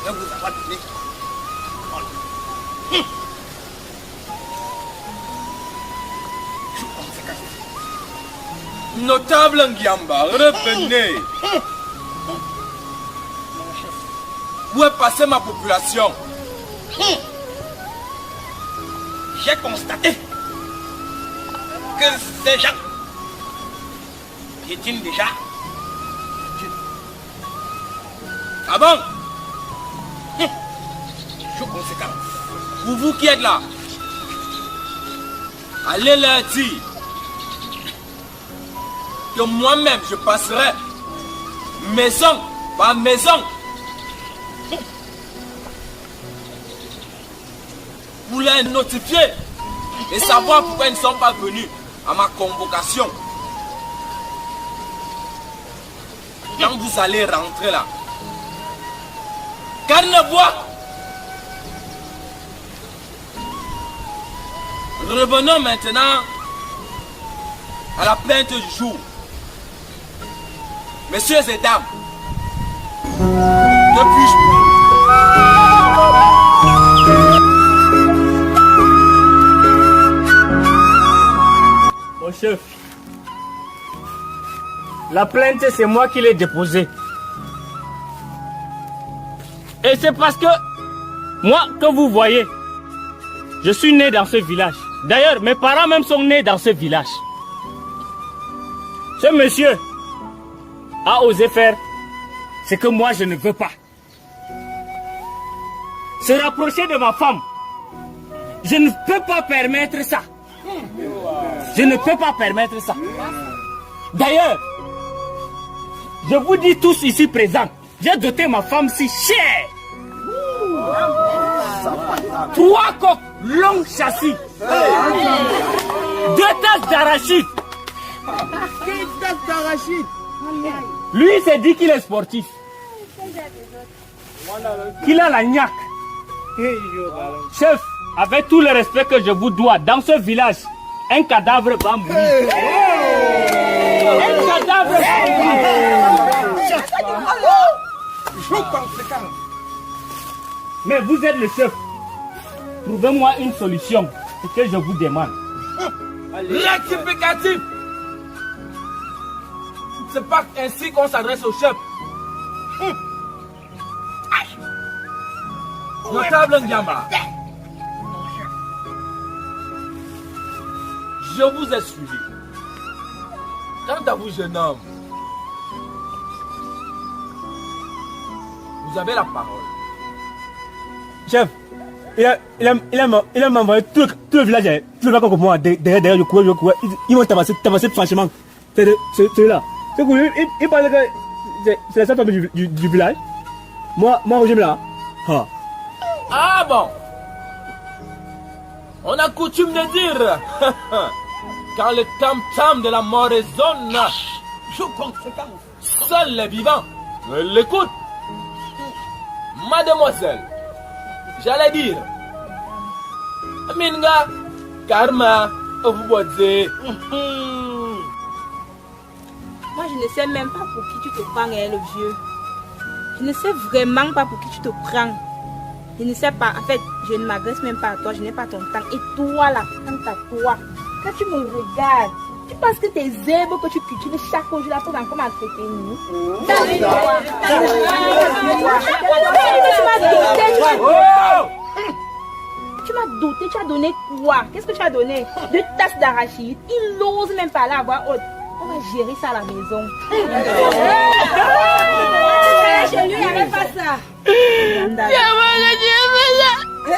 Speaker 9: Je vais vous avoir donné. Notable Ngiamba, revenez. Où est passée ma population? J'ai constaté que ces gens piétinent déjà. Ah bon?
Speaker 2: Pour vous qui êtes là, allez leur dire que moi-même je passerai maison par maison pour les notifier et savoir pourquoi ils ne sont pas venus à ma convocation. Quand vous allez rentrer là, Carnebois, revenons maintenant à la plainte du jour. Messieurs et dames, que puis-je pour
Speaker 11: Mon chef, la plainte c'est moi qui l'ai déposée. Et c'est parce que moi, que vous voyez, je suis né dans ce village. D'ailleurs, mes parents même sont nés dans ce village. Ce monsieur a osé faire ce que moi je ne veux pas. Se rapprocher de ma femme. Je ne peux pas permettre ça. Je ne peux pas permettre ça. D'ailleurs, je vous dis tous ici présents, j'ai doté ma femme si chère. 3 coques longues châssis. 2 tasses d'arachide. Lui il s'est dit qu'il est sportif. Qu'il a la gnaque. Chef, avec tout le respect que je vous dois, dans ce village, un cadavre va mourir. Un cadavre va mourir. Mais vous êtes le chef. Trouvez-moi une solution. Ce que je vous demande.
Speaker 2: rectificatif? C'est pas ainsi qu'on s'adresse au chef. Notable Ndiamba, je vous ai suivi. Quant à vous, jeune homme, vous avez la parole.
Speaker 11: Chef, il a m'envoyé tout le village, comme moi, derrière le courant, ils m'ont tabassé franchement. C'est là. Il parlait que c'est la seule famille du village. Moi, j'aime là.
Speaker 2: Ah bon? On a coutume de dire, quand le tam-tam de la mort résonne, seuls les vivants l'écoutent. Mademoiselle, j'allais dire, Minga, Karma, Obuboze.
Speaker 3: Moi, je ne sais même pas pour qui tu te prends, hein, le vieux. Je ne sais vraiment pas pour qui tu te prends. Je ne sais pas. En fait, je ne m'adresse même pas à toi. Je n'ai pas ton temps. Et toi, là, quant à toi, quand tu me regardes, tu penses que tes herbes que tu cultives chaque jour là pour encore m'entretenir? Tu m'as doté, tu as donné quoi? Qu'est-ce que tu as donné? 2 tasses d'arachide. Il n'ose même pas la voix haute. On va gérer ça à la maison. Chez lui, il n'y avait pas ça. Tu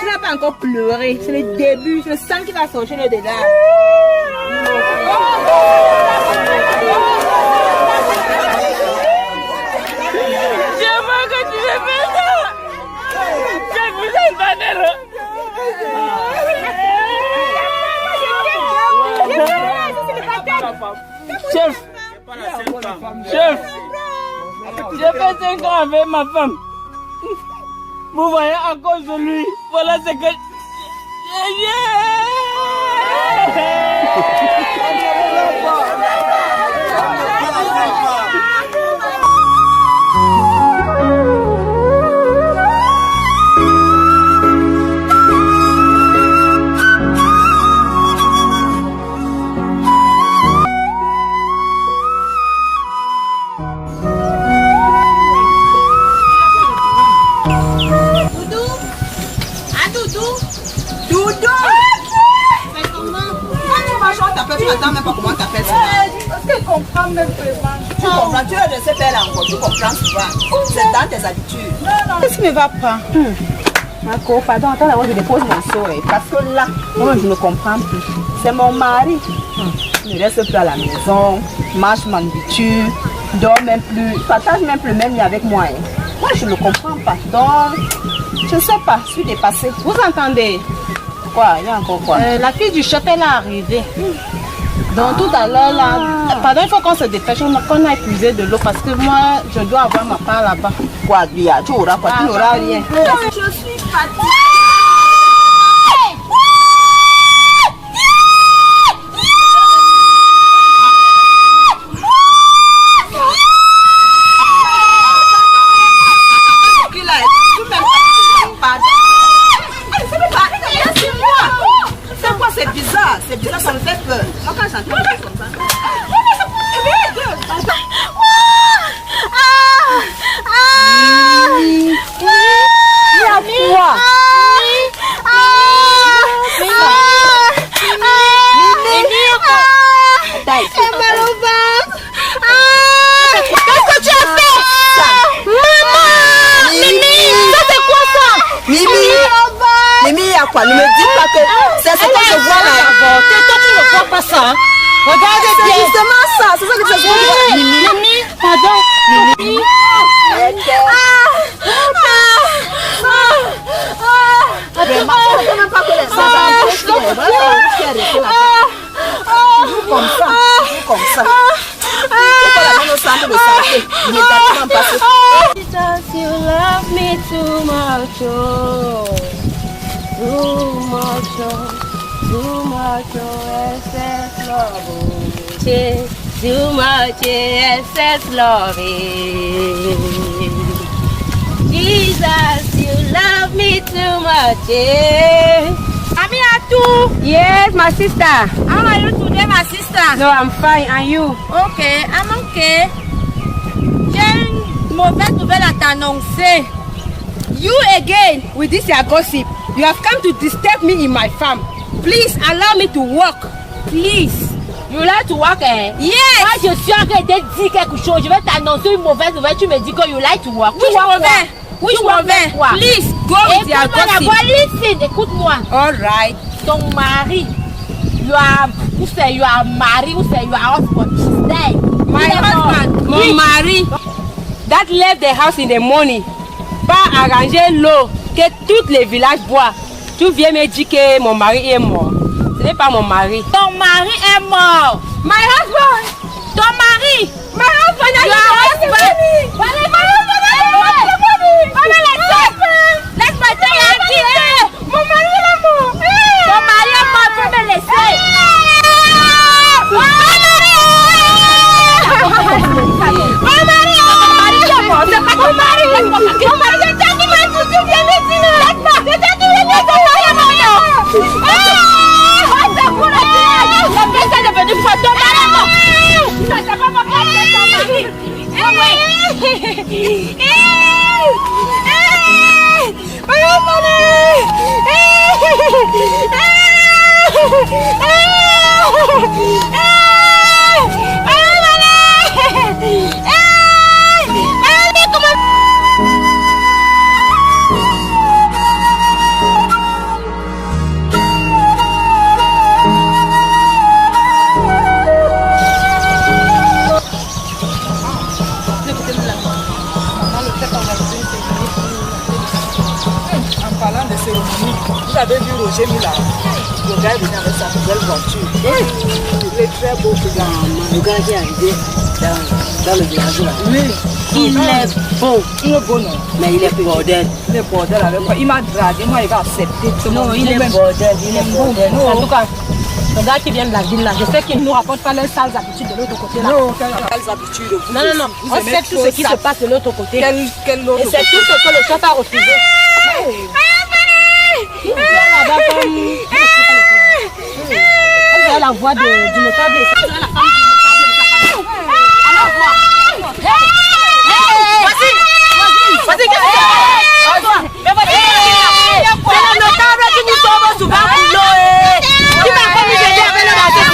Speaker 3: n'as pas encore pleuré. C'est le début. C'est le sang qui va sortir le dedans.
Speaker 4: Je veux que tu me fais ça. Je vous ai donné.
Speaker 11: Chef, j'ai fait 5 ans avec ma femme. Vous voyez, à cause de lui, voilà ce que...
Speaker 12: Tu n'attends même pas comment t'appelles ça.
Speaker 7: Parce qu'elle comprend même pas.
Speaker 12: Tu comprends, tu es de ce père là encore, tu comprends souvent. C'est dans tes habitudes.
Speaker 7: Non, qu'est-ce qui ne va pas?
Speaker 12: Marco, pardon, attends d'abord je dépose mon seau. Parce que là, moi je ne comprends plus. C'est mon mari. Il ne reste plus à la maison, marche ma nourriture, dort même plus, partage même plus même lit avec moi. Moi je ne comprends pas. Donc, je ne sais pas, je suis dépassée. Vous entendez? Quoi? Il y a encore quoi?
Speaker 8: La fille du chef, elle est arrivée.
Speaker 12: Donc tout à l'heure là, pardon, il faut qu'on se dépêche, qu'on a épuisé de l'eau parce que moi je dois avoir ma part là-bas. Quoi, Bia? Tu auras quoi? Tu n'auras rien.
Speaker 3: Je suis fatiguée.
Speaker 12: C'est quoi? C'est bizarre, ça me fait peur. Moi quand j'entends comme ça. Quoi, ne me dis pas que c'est ce que je vois là.
Speaker 8: Toi, tu ne vois pas ça. Regardez bien.
Speaker 12: C'est justement ça. C'est ça que je vois.
Speaker 8: Mimi, pardon. Mimi.
Speaker 12: Comme ça.
Speaker 8: Jesus, you love me too much, oh. Too much, excess love, too much, excess love. Jesus, you love me too much. Aminatu. Yes, my sister. How are you today, my sister? No, I'm fine. And you? Okay, I'm okay. J'ai une mauvaise nouvelle à t'annoncer. You again with this your gossip. You have come to disturb me in my farm. Please allow me to work. Please. You like to work, eh? Yes. Moi, je suis en train de te dire quelque chose. Je vais t'annoncer une mauvaise nouvelle. Tu me dis que you like to work.
Speaker 12: Oui, mauvais. Please go with your gossip.
Speaker 8: Listen, écoute-moi.
Speaker 12: All right.
Speaker 8: Ton mari, you are married, you are husband. She's dead.
Speaker 12: My husband, mon mari, that left the house in the morning. Pas arranger l'eau que tous les villages boivent. Tu viens me dire que mon mari est mort. Ce n'est pas mon mari.
Speaker 8: Ton mari est mort.
Speaker 12: My husband.
Speaker 8: Ton mari.
Speaker 12: My husband.
Speaker 8: Your husband. Laisse-moi te dire.
Speaker 12: Mon mari est mort.
Speaker 8: Ton mari est mort. Tu peux me laisser.
Speaker 12: Mon mari est mort. C'est pas ton mari. Mon mari est mort. Tu viens me dire.
Speaker 7: Vous avez vu Roger Mila? Le gars est venu avec sa nouvelle voiture. Il est très beau ce gars. Le gars qui est arrivé dans le village là. Oui.
Speaker 12: Il est beau.
Speaker 7: Il est beau, non?
Speaker 12: Mais il est bordel.
Speaker 7: Il est bordel avec quoi? Il m'a dragué, moi il va accepter.
Speaker 12: Non, il est bordel. Il est bordel.
Speaker 8: En tout cas, le gars qui vient de la ville là, je sais qu'il ne nous rapporte pas leurs sales habitudes de l'autre côté là.
Speaker 7: Non, quelles habitudes?
Speaker 8: Non. On sait tout ce qui se passe de l'autre côté.
Speaker 7: Quel
Speaker 8: Et c'est tout ce que le chef a refusé. La voix du notable.
Speaker 12: Vas-y. C'est le notable qui nous sauve souvent pour l'eau. Tu m'as pas mis de dire avec le matin.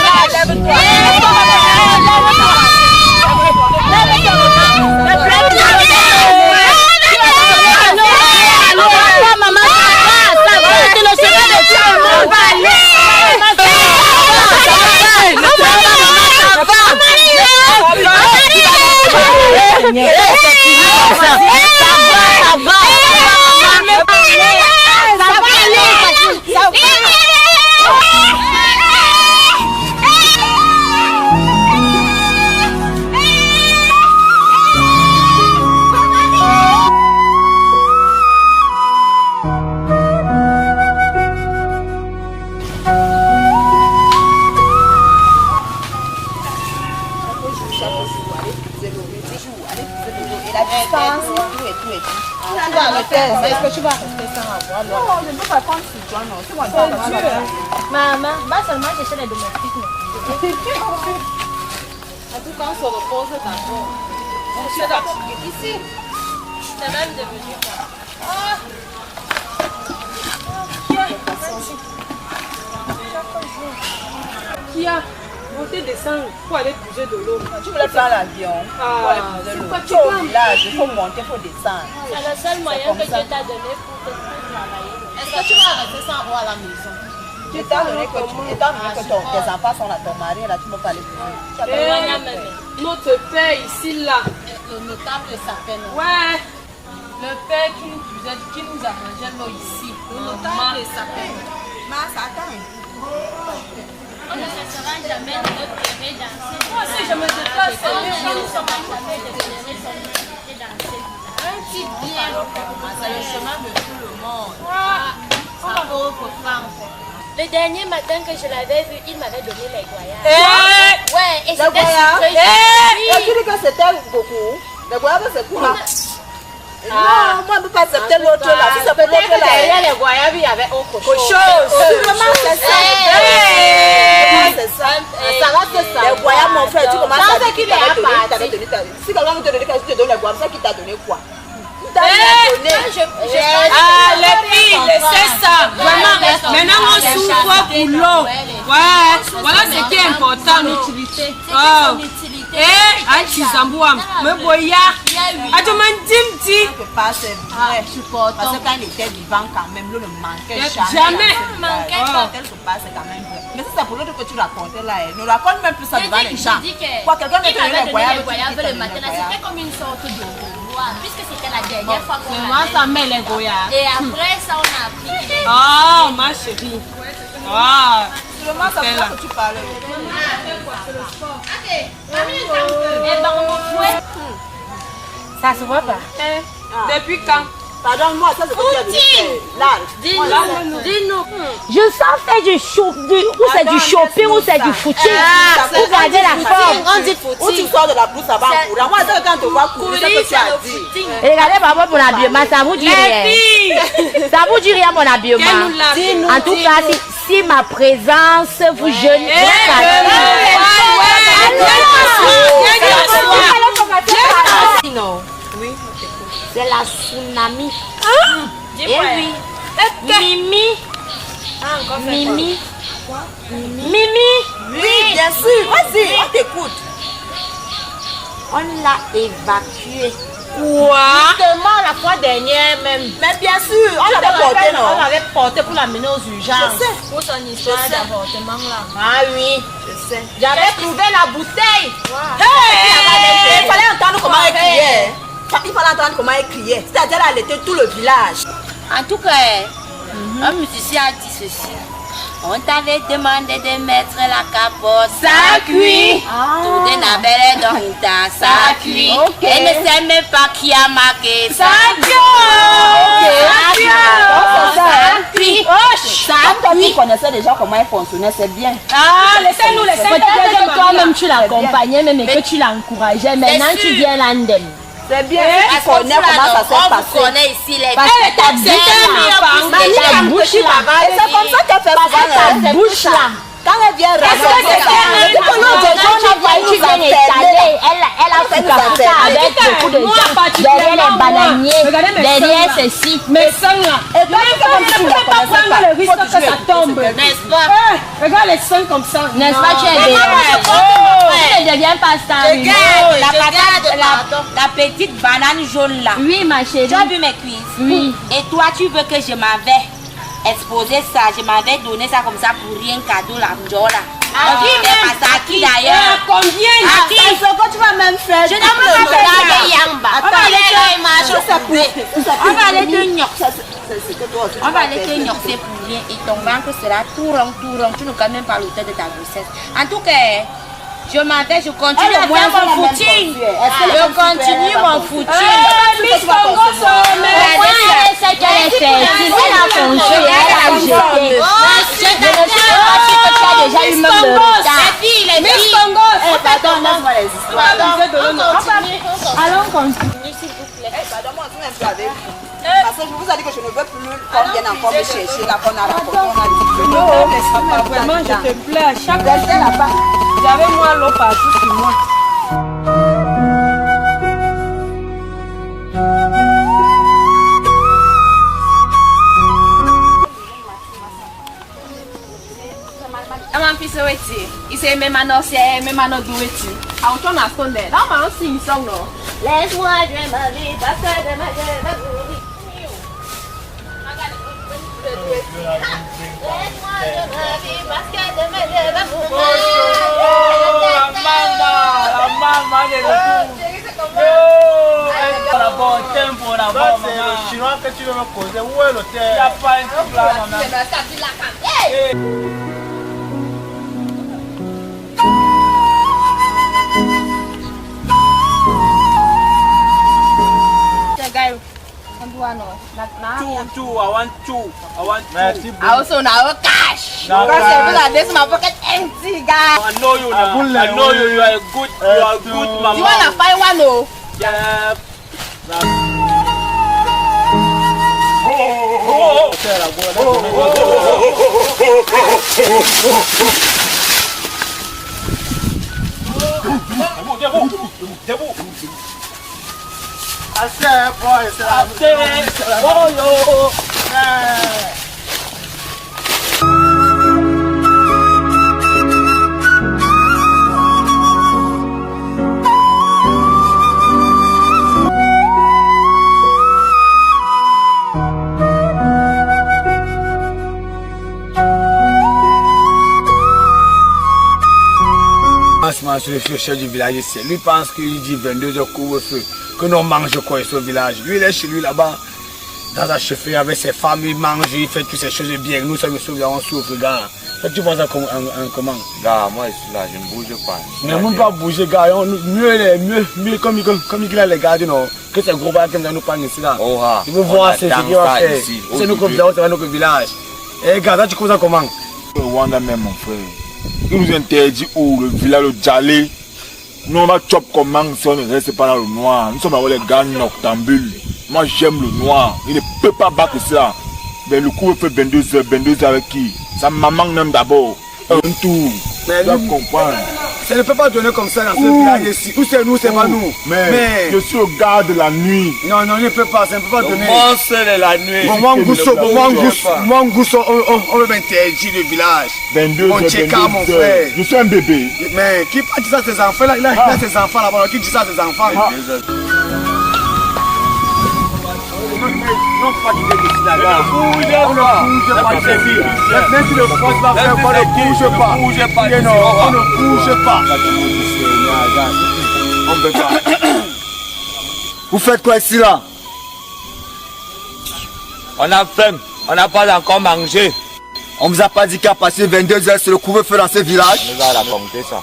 Speaker 12: 16.
Speaker 4: Mais est-ce que tu vas rester sans avoir l'eau?
Speaker 12: Non, je ne peux pas prendre sur toi, non. C'est moi,
Speaker 4: C'est dur. Maman, va seulement chercher les domestiques.
Speaker 12: En tout cas, on se repose d'abord.
Speaker 4: Je suis fatiguée. Ici, c'est même devenu quoi.
Speaker 3: Qui a monté descendre pour aller puiser de l'eau?
Speaker 12: Tu voulais prendre l'avion.
Speaker 3: Pourquoi tu
Speaker 12: vas au village, il faut monter, il faut descendre.
Speaker 8: C'est le seul moyen que Dieu t'a donné pour te travailler.
Speaker 4: Est-ce que tu vas rester sans eau à la maison?
Speaker 12: Étant donné que tes enfants sont là, ton mari là, tu ne peux pas les poser.
Speaker 3: Notre père ici, là.
Speaker 4: Le notable s'appelle.
Speaker 3: Ouais.
Speaker 4: Le père qui nous a mangé l'eau ici. Le notable s'appelle.
Speaker 12: Mais ça attend.
Speaker 8: On ne cessera jamais de notre terrain danser.
Speaker 3: Moi aussi, je me déplace.
Speaker 8: On ne cessera jamais de danser.
Speaker 4: Un petit bien, c'est le chemin de tout le monde. Ça vaut pour femme.
Speaker 8: Le dernier matin que je l'avais vu, il m'avait donné les goyards.
Speaker 12: Ouais,
Speaker 8: et
Speaker 12: les
Speaker 8: c'était
Speaker 12: goyards.
Speaker 8: sucré.
Speaker 12: Tu dis que c'était beaucoup. Les goyards, c'est quoi? Non, moi, je ne peux pas accepter l'autre là. Si c'est pour l'autre là.
Speaker 4: Derrière les goyards, il y avait autre chose.
Speaker 12: Vraiment, c'est ça. C'est ça.
Speaker 4: Ça va, c'est ça.
Speaker 12: Les goyards, mon frère, tu commences à dire
Speaker 4: qu'il est
Speaker 12: donné. Si quelqu'un veut te donner, quand tu te donnes les goyards, c'est qui t'a donné quoi?
Speaker 3: Les filles, laissez ça. Vraiment, maintenant on souffre pour l'eau. Ouais, voilà ce qui est important.
Speaker 8: L'utilité.
Speaker 3: Oh. Anti-Zambouam, me boya.
Speaker 12: Je peux pas, c'est vrai. Parce que quand il était vivant, quand même, l'eau ne manquait jamais. Quand elle se passe, c'est quand même vrai. Mais si c'est pour l'autre que tu racontais là, ne raconte même plus ça devant les gens. Quoi, quelqu'un ne te donne les goyards
Speaker 8: le matin, c'était comme une sorte de devoir, puisque c'était la dernière fois qu'on
Speaker 3: moi, ça met les goyards.
Speaker 8: Et après ça, on a appris.
Speaker 3: Oh, ma chérie. Ah.
Speaker 12: Vraiment, ça fait que tu parlais.
Speaker 8: Ça se voit pas.
Speaker 3: Depuis quand?
Speaker 12: Pardonne-moi, ça c'est quoi tu as dit?
Speaker 8: Dis-nous.
Speaker 13: Je sens faire du shopping ou c'est du footing. Vous gardez la forme.
Speaker 12: Où tu sors de la brousse avant en courant. Moi, c'est quand on te voit courir, c'est ce que tu as dit.
Speaker 13: Et regardez par rapport pour l'habillement, ça vous dit rien. Ça vous dit rien mon habillement. En tout cas, si ma présence vous jeûne.
Speaker 12: Oui,
Speaker 13: c'est la tsunami.
Speaker 8: Et oui.
Speaker 13: Mimi.
Speaker 12: Oui, bien sûr. Vas-y, on t'écoute.
Speaker 13: On l'a évacuée.
Speaker 4: Quoi? Justement, la fois dernière même.
Speaker 12: Mais bien sûr, on l'avait porté, non?
Speaker 4: On l'avait porté pour l'amener aux urgences.
Speaker 12: Je sais.
Speaker 4: Pour son histoire d'avortement là.
Speaker 12: Ah oui, je sais.
Speaker 4: J'avais trouvé la bouteille.
Speaker 12: Il fallait entendre comment elle criait. Il fallait entendre comment elle criait. C'est-à-dire elle était tout le village.
Speaker 8: En tout cas, un musicien a dit ceci. On t'avait demandé de mettre la capote, ça cuit. Tout n'a belle dans ta, ça cuit. Elle ne sait même pas qui a marqué, ça cuit.
Speaker 12: Tu connaissais déjà comment elle fonctionnait, c'est bien.
Speaker 3: Ah, laissez-nous.
Speaker 13: Peut-être que toi-même tu l'accompagnais, même et que tu l'encourageais. Maintenant tu viens l'andem.
Speaker 12: C'est bien, tu connais comment ça s'est passé.
Speaker 8: On connaît ici les
Speaker 13: ta bouche là.
Speaker 12: Et c'est comme ça qu'elle fait
Speaker 13: Ta bouche là.
Speaker 12: Quand elle vient raconter
Speaker 13: elle a fait comme ça avec beaucoup de gens derrière les bananiers, derrière ceci.
Speaker 3: Mais ça là,
Speaker 12: et toi tu ne peux pas
Speaker 3: prendre le risque que ça tombe.
Speaker 8: N'est-ce pas?
Speaker 3: Regarde les seins comme ça.
Speaker 13: N'est-ce pas, tu ne deviens pas star.
Speaker 8: La petite banane jaune là.
Speaker 13: Oui, ma chérie.
Speaker 8: Tu as vu mes cuisses?
Speaker 13: Oui.
Speaker 8: Et toi, tu veux que je m'avais exposé ça, je m'avais donné ça comme ça pour rien cadeau là, là. À qui d'ailleurs?
Speaker 3: Combien?
Speaker 8: À qui?
Speaker 12: Tu vas même faire.
Speaker 8: Je n'ai pas fait Yamba. On va aller te gnoxer. On va aller te gnoxer pour rien. Et ton ventre sera tout rond. Tu ne connais même pas l'auteur de ta grossesse. En tout cas, je m'avais, je continue à faire mon footing. Je continue mon footing.
Speaker 3: Miss Congo,
Speaker 13: c'est qu'elle est fertile. Elle a fonché, elle a jeté. Je ne sais pas si tu as déjà eu même le retard.
Speaker 3: Miss Congo,
Speaker 12: pardon, laisse-moi les histoires.
Speaker 13: Allons continuer, s'il vous plaît.
Speaker 12: Pardon, moi, tu m'aimes pas avec vous. Parce que je que je ne veux plus qu'on vienne encore me chercher là qu'on a rapporté. On a dit que
Speaker 3: Non, mais ça va vraiment, je te plains. Chaque fois,
Speaker 12: restez là-bas.
Speaker 3: j'avais moi l'eau partout sur moi.
Speaker 8: Aman pise weti, ise me mano se, me mano du weti. A on ton aston de, da man sing song no. Laisse-moi jouer ma vie, parce que demain je vais mourir. Laisse-moi jouer ma vie, parce que demain je vais mourir.
Speaker 11: La maman de la bonne tempo, la bonne maman. C'est le chinois que tu veux me poser. Où est l'hôtel? Il n'y a pas un truc là, maman. Two, I want two. Merci.
Speaker 12: I also now cash.
Speaker 11: Now
Speaker 12: Because
Speaker 11: cash.
Speaker 12: like this, my pocket empty, guys.
Speaker 11: I know you now. I know you. You are a good mama.
Speaker 12: You wanna find one, no?
Speaker 11: Yeah. Assez, boy, c'est la assez. Oh yo. Sur le chef du village ici. Lui pense qu'il dit 22h couvre-feu, que nous mangeons quoi sur le village. Lui il est chez lui là-bas, dans sa chefferie avec ses femmes, il mange, il fait toutes ces choses bien. Nous sommes sauves, on souffre, gars. Tu penses à comment?
Speaker 1: Gars, moi je suis là, je ne bouge pas.
Speaker 11: Ne même pas bouger, gars. Mieux comme il a les gars, non. Que ces gros bars qui nous prennent ici là.
Speaker 1: Oh, ah.
Speaker 11: Tu veux voir ce qu'il va faire. C'est nous comme ça, c'est notre village. Eh, gars, là tu commences à comment?
Speaker 14: Rwanda même, mon frère. Il nous interdit où le village de Djalé. Nous on va chop comment si on ne reste pas dans le noir. Nous sommes avec les gars noctambules. Moi j'aime le noir. Il ne peut pas battre ça. Mais le coup fait 22h avec qui? Sa maman même d'abord. Un tour.
Speaker 11: Mais
Speaker 14: tu dois comprendre.
Speaker 11: Ça ne peut pas donner comme ça dans ce village ici. Où c'est nous, c'est pas nous.
Speaker 14: Mais je suis au garde de la nuit.
Speaker 11: Non, il ne peut pas, ça ne peut pas donner.
Speaker 14: C'est la nuit.
Speaker 11: Moi, on veut m'interdire le village.
Speaker 14: 22h,
Speaker 11: mon frère.
Speaker 14: Je suis un bébé.
Speaker 11: Mais qui pas dit ça à ses enfants là? Il a ses enfants là-bas. Qui dit ça à ses enfants? Non, pas quitter ici là. On ne bouge pas. Même si le force va faire, on ne bouge pas. On ne bouge pas. On ne peut pas. Vous faites quoi ici là?
Speaker 2: On a faim, on n'a pas encore mangé.
Speaker 11: On vous a pas dit qu'à passer 22h sur le couvre-feu dans ce village?
Speaker 1: On va raconter ça.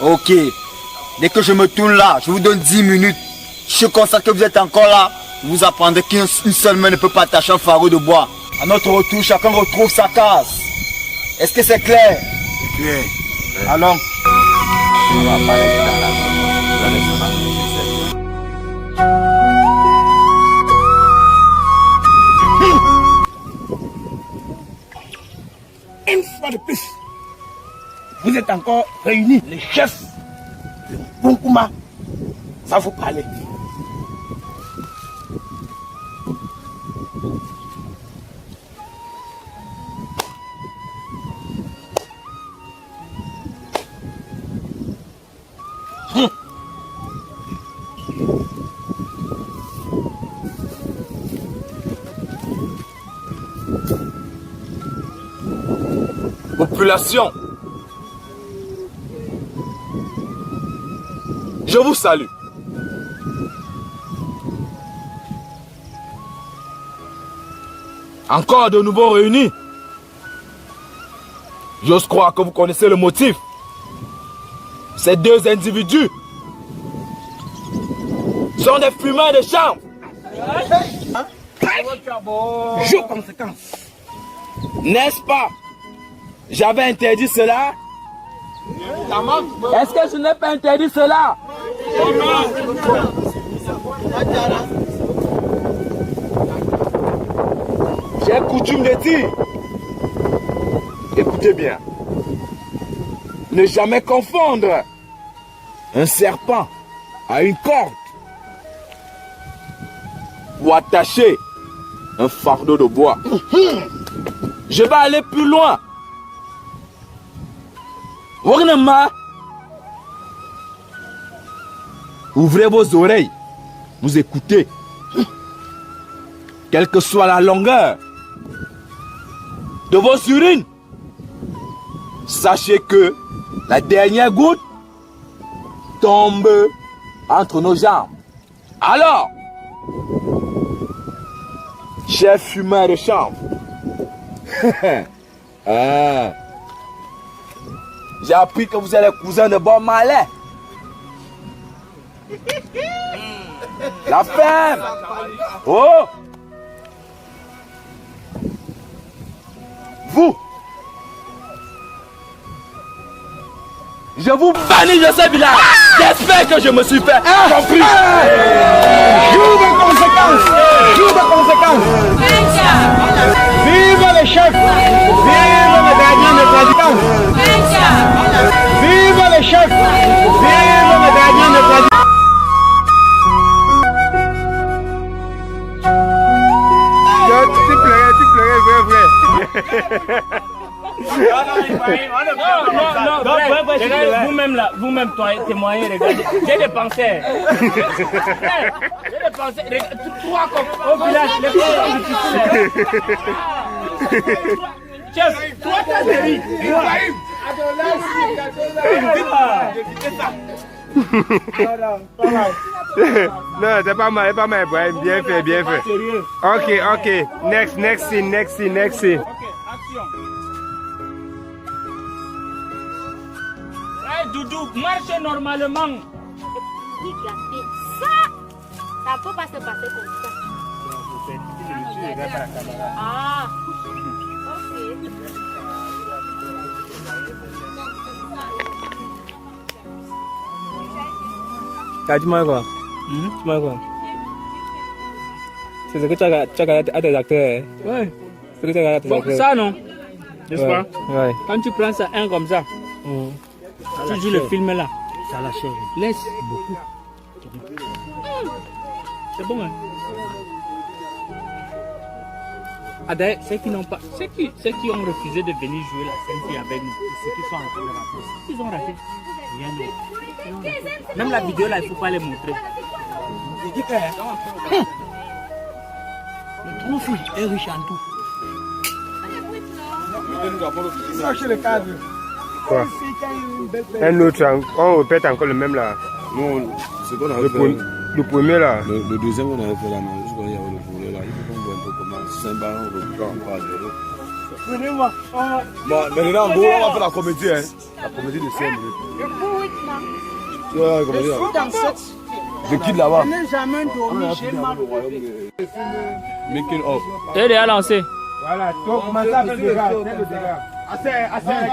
Speaker 11: Ok. Dès que je me tourne là, je vous donne 10 minutes. Je constate que vous êtes encore là. Vous apprendrez qu'une seule main ne peut pas attacher un fardeau de bois. À notre retour, chacun retrouve sa case. Est-ce que c'est clair?
Speaker 14: Clair. Allons.
Speaker 1: On va pas rester dans la zone. Vous allez se manger.
Speaker 11: Une fois de plus, vous êtes encore réunis, les chefs de Bunkouma. Ça vous parle.
Speaker 2: Population, je vous salue. Encore de nouveau réunis. J'ose croire que vous connaissez le motif. Ces deux individus sont des fumeurs de chambre.
Speaker 11: Joue conséquence.
Speaker 2: N'est-ce pas? J'avais interdit cela. Est-ce que je n'ai pas interdit cela?
Speaker 14: J'ai coutume de dire, écoutez bien, ne jamais confondre un serpent à une corde ou attacher un fardeau de bois.
Speaker 2: Je vais aller plus loin. Ouvrez vos oreilles, vous écoutez. Quelle que soit la longueur de vos urines, sachez que la dernière goutte tombe entre nos jambes. Alors, chers fumeurs de chambre, j'ai appris que vous êtes les cousins de Bob Marley. La femme. Oh. Vous. Je vous bannis de ce village. J'espère que je me suis fait compris.
Speaker 6: Joue de conséquences. Joue de conséquences. Vive le chef. Vive le gardien de président. Vive le chef. Vive le gardien de président.
Speaker 10: Tu pleurais, vrai.
Speaker 11: Non, vous-même, toi, témoignez, regardez. J'ai des pensées. J'ai des pensées. Trois au village, les chef, toi, t'as des riz.
Speaker 10: Non, c'est pas mal, Ibrahim. Bien fait. Ok. Next scene.
Speaker 11: Ok, action. Hey, Doudou, marche normalement.
Speaker 8: Regardez ça. Ça peut pas se passer comme ça. Ah. Ok.
Speaker 11: Dis-moi quoi? Dis-moi quoi? C'est ce que tu as à tes acteurs. Ouais. C'est ce que tu as à tes acteurs. Ça non? N'est-ce pas? Ouais. Quand tu prends ça, un comme ça, tu joues le film là. Ça la chair. Laisse beaucoup. C'est bon, hein? D'ailleurs, ceux qui n'ont pas, ceux qui ont refusé de venir jouer la scène qui est avec nous, ceux qui sont en train de rater, ils ont raté. Rien d'autre. Même la vidéo là, il ne faut pas les montrer. Je dis que le trou fou est riche en tout.
Speaker 6: Sachez le cadre.
Speaker 10: Quoi? Un autre, on répète encore le même là.
Speaker 15: Non, ce qu'on avait fait.
Speaker 10: Le premier là.
Speaker 15: Le deuxième qu'on avait fait là, non, jusqu'à il y avait le volet là. Il faut qu'on voit un peu comment Saint-Baron reprend en bas zéro.
Speaker 6: Prenez-moi.
Speaker 15: Bon, maintenant, en gros, on va faire la comédie, hein. La comédie de 5 minutes. Ouais, la comédie là. Je quitte là-bas.
Speaker 6: Je n'ai jamais dormi chez moi.
Speaker 15: Making up.
Speaker 11: Et déjà lancé.
Speaker 6: Voilà, donc commencez à faire des gars. Assez,
Speaker 10: Allez,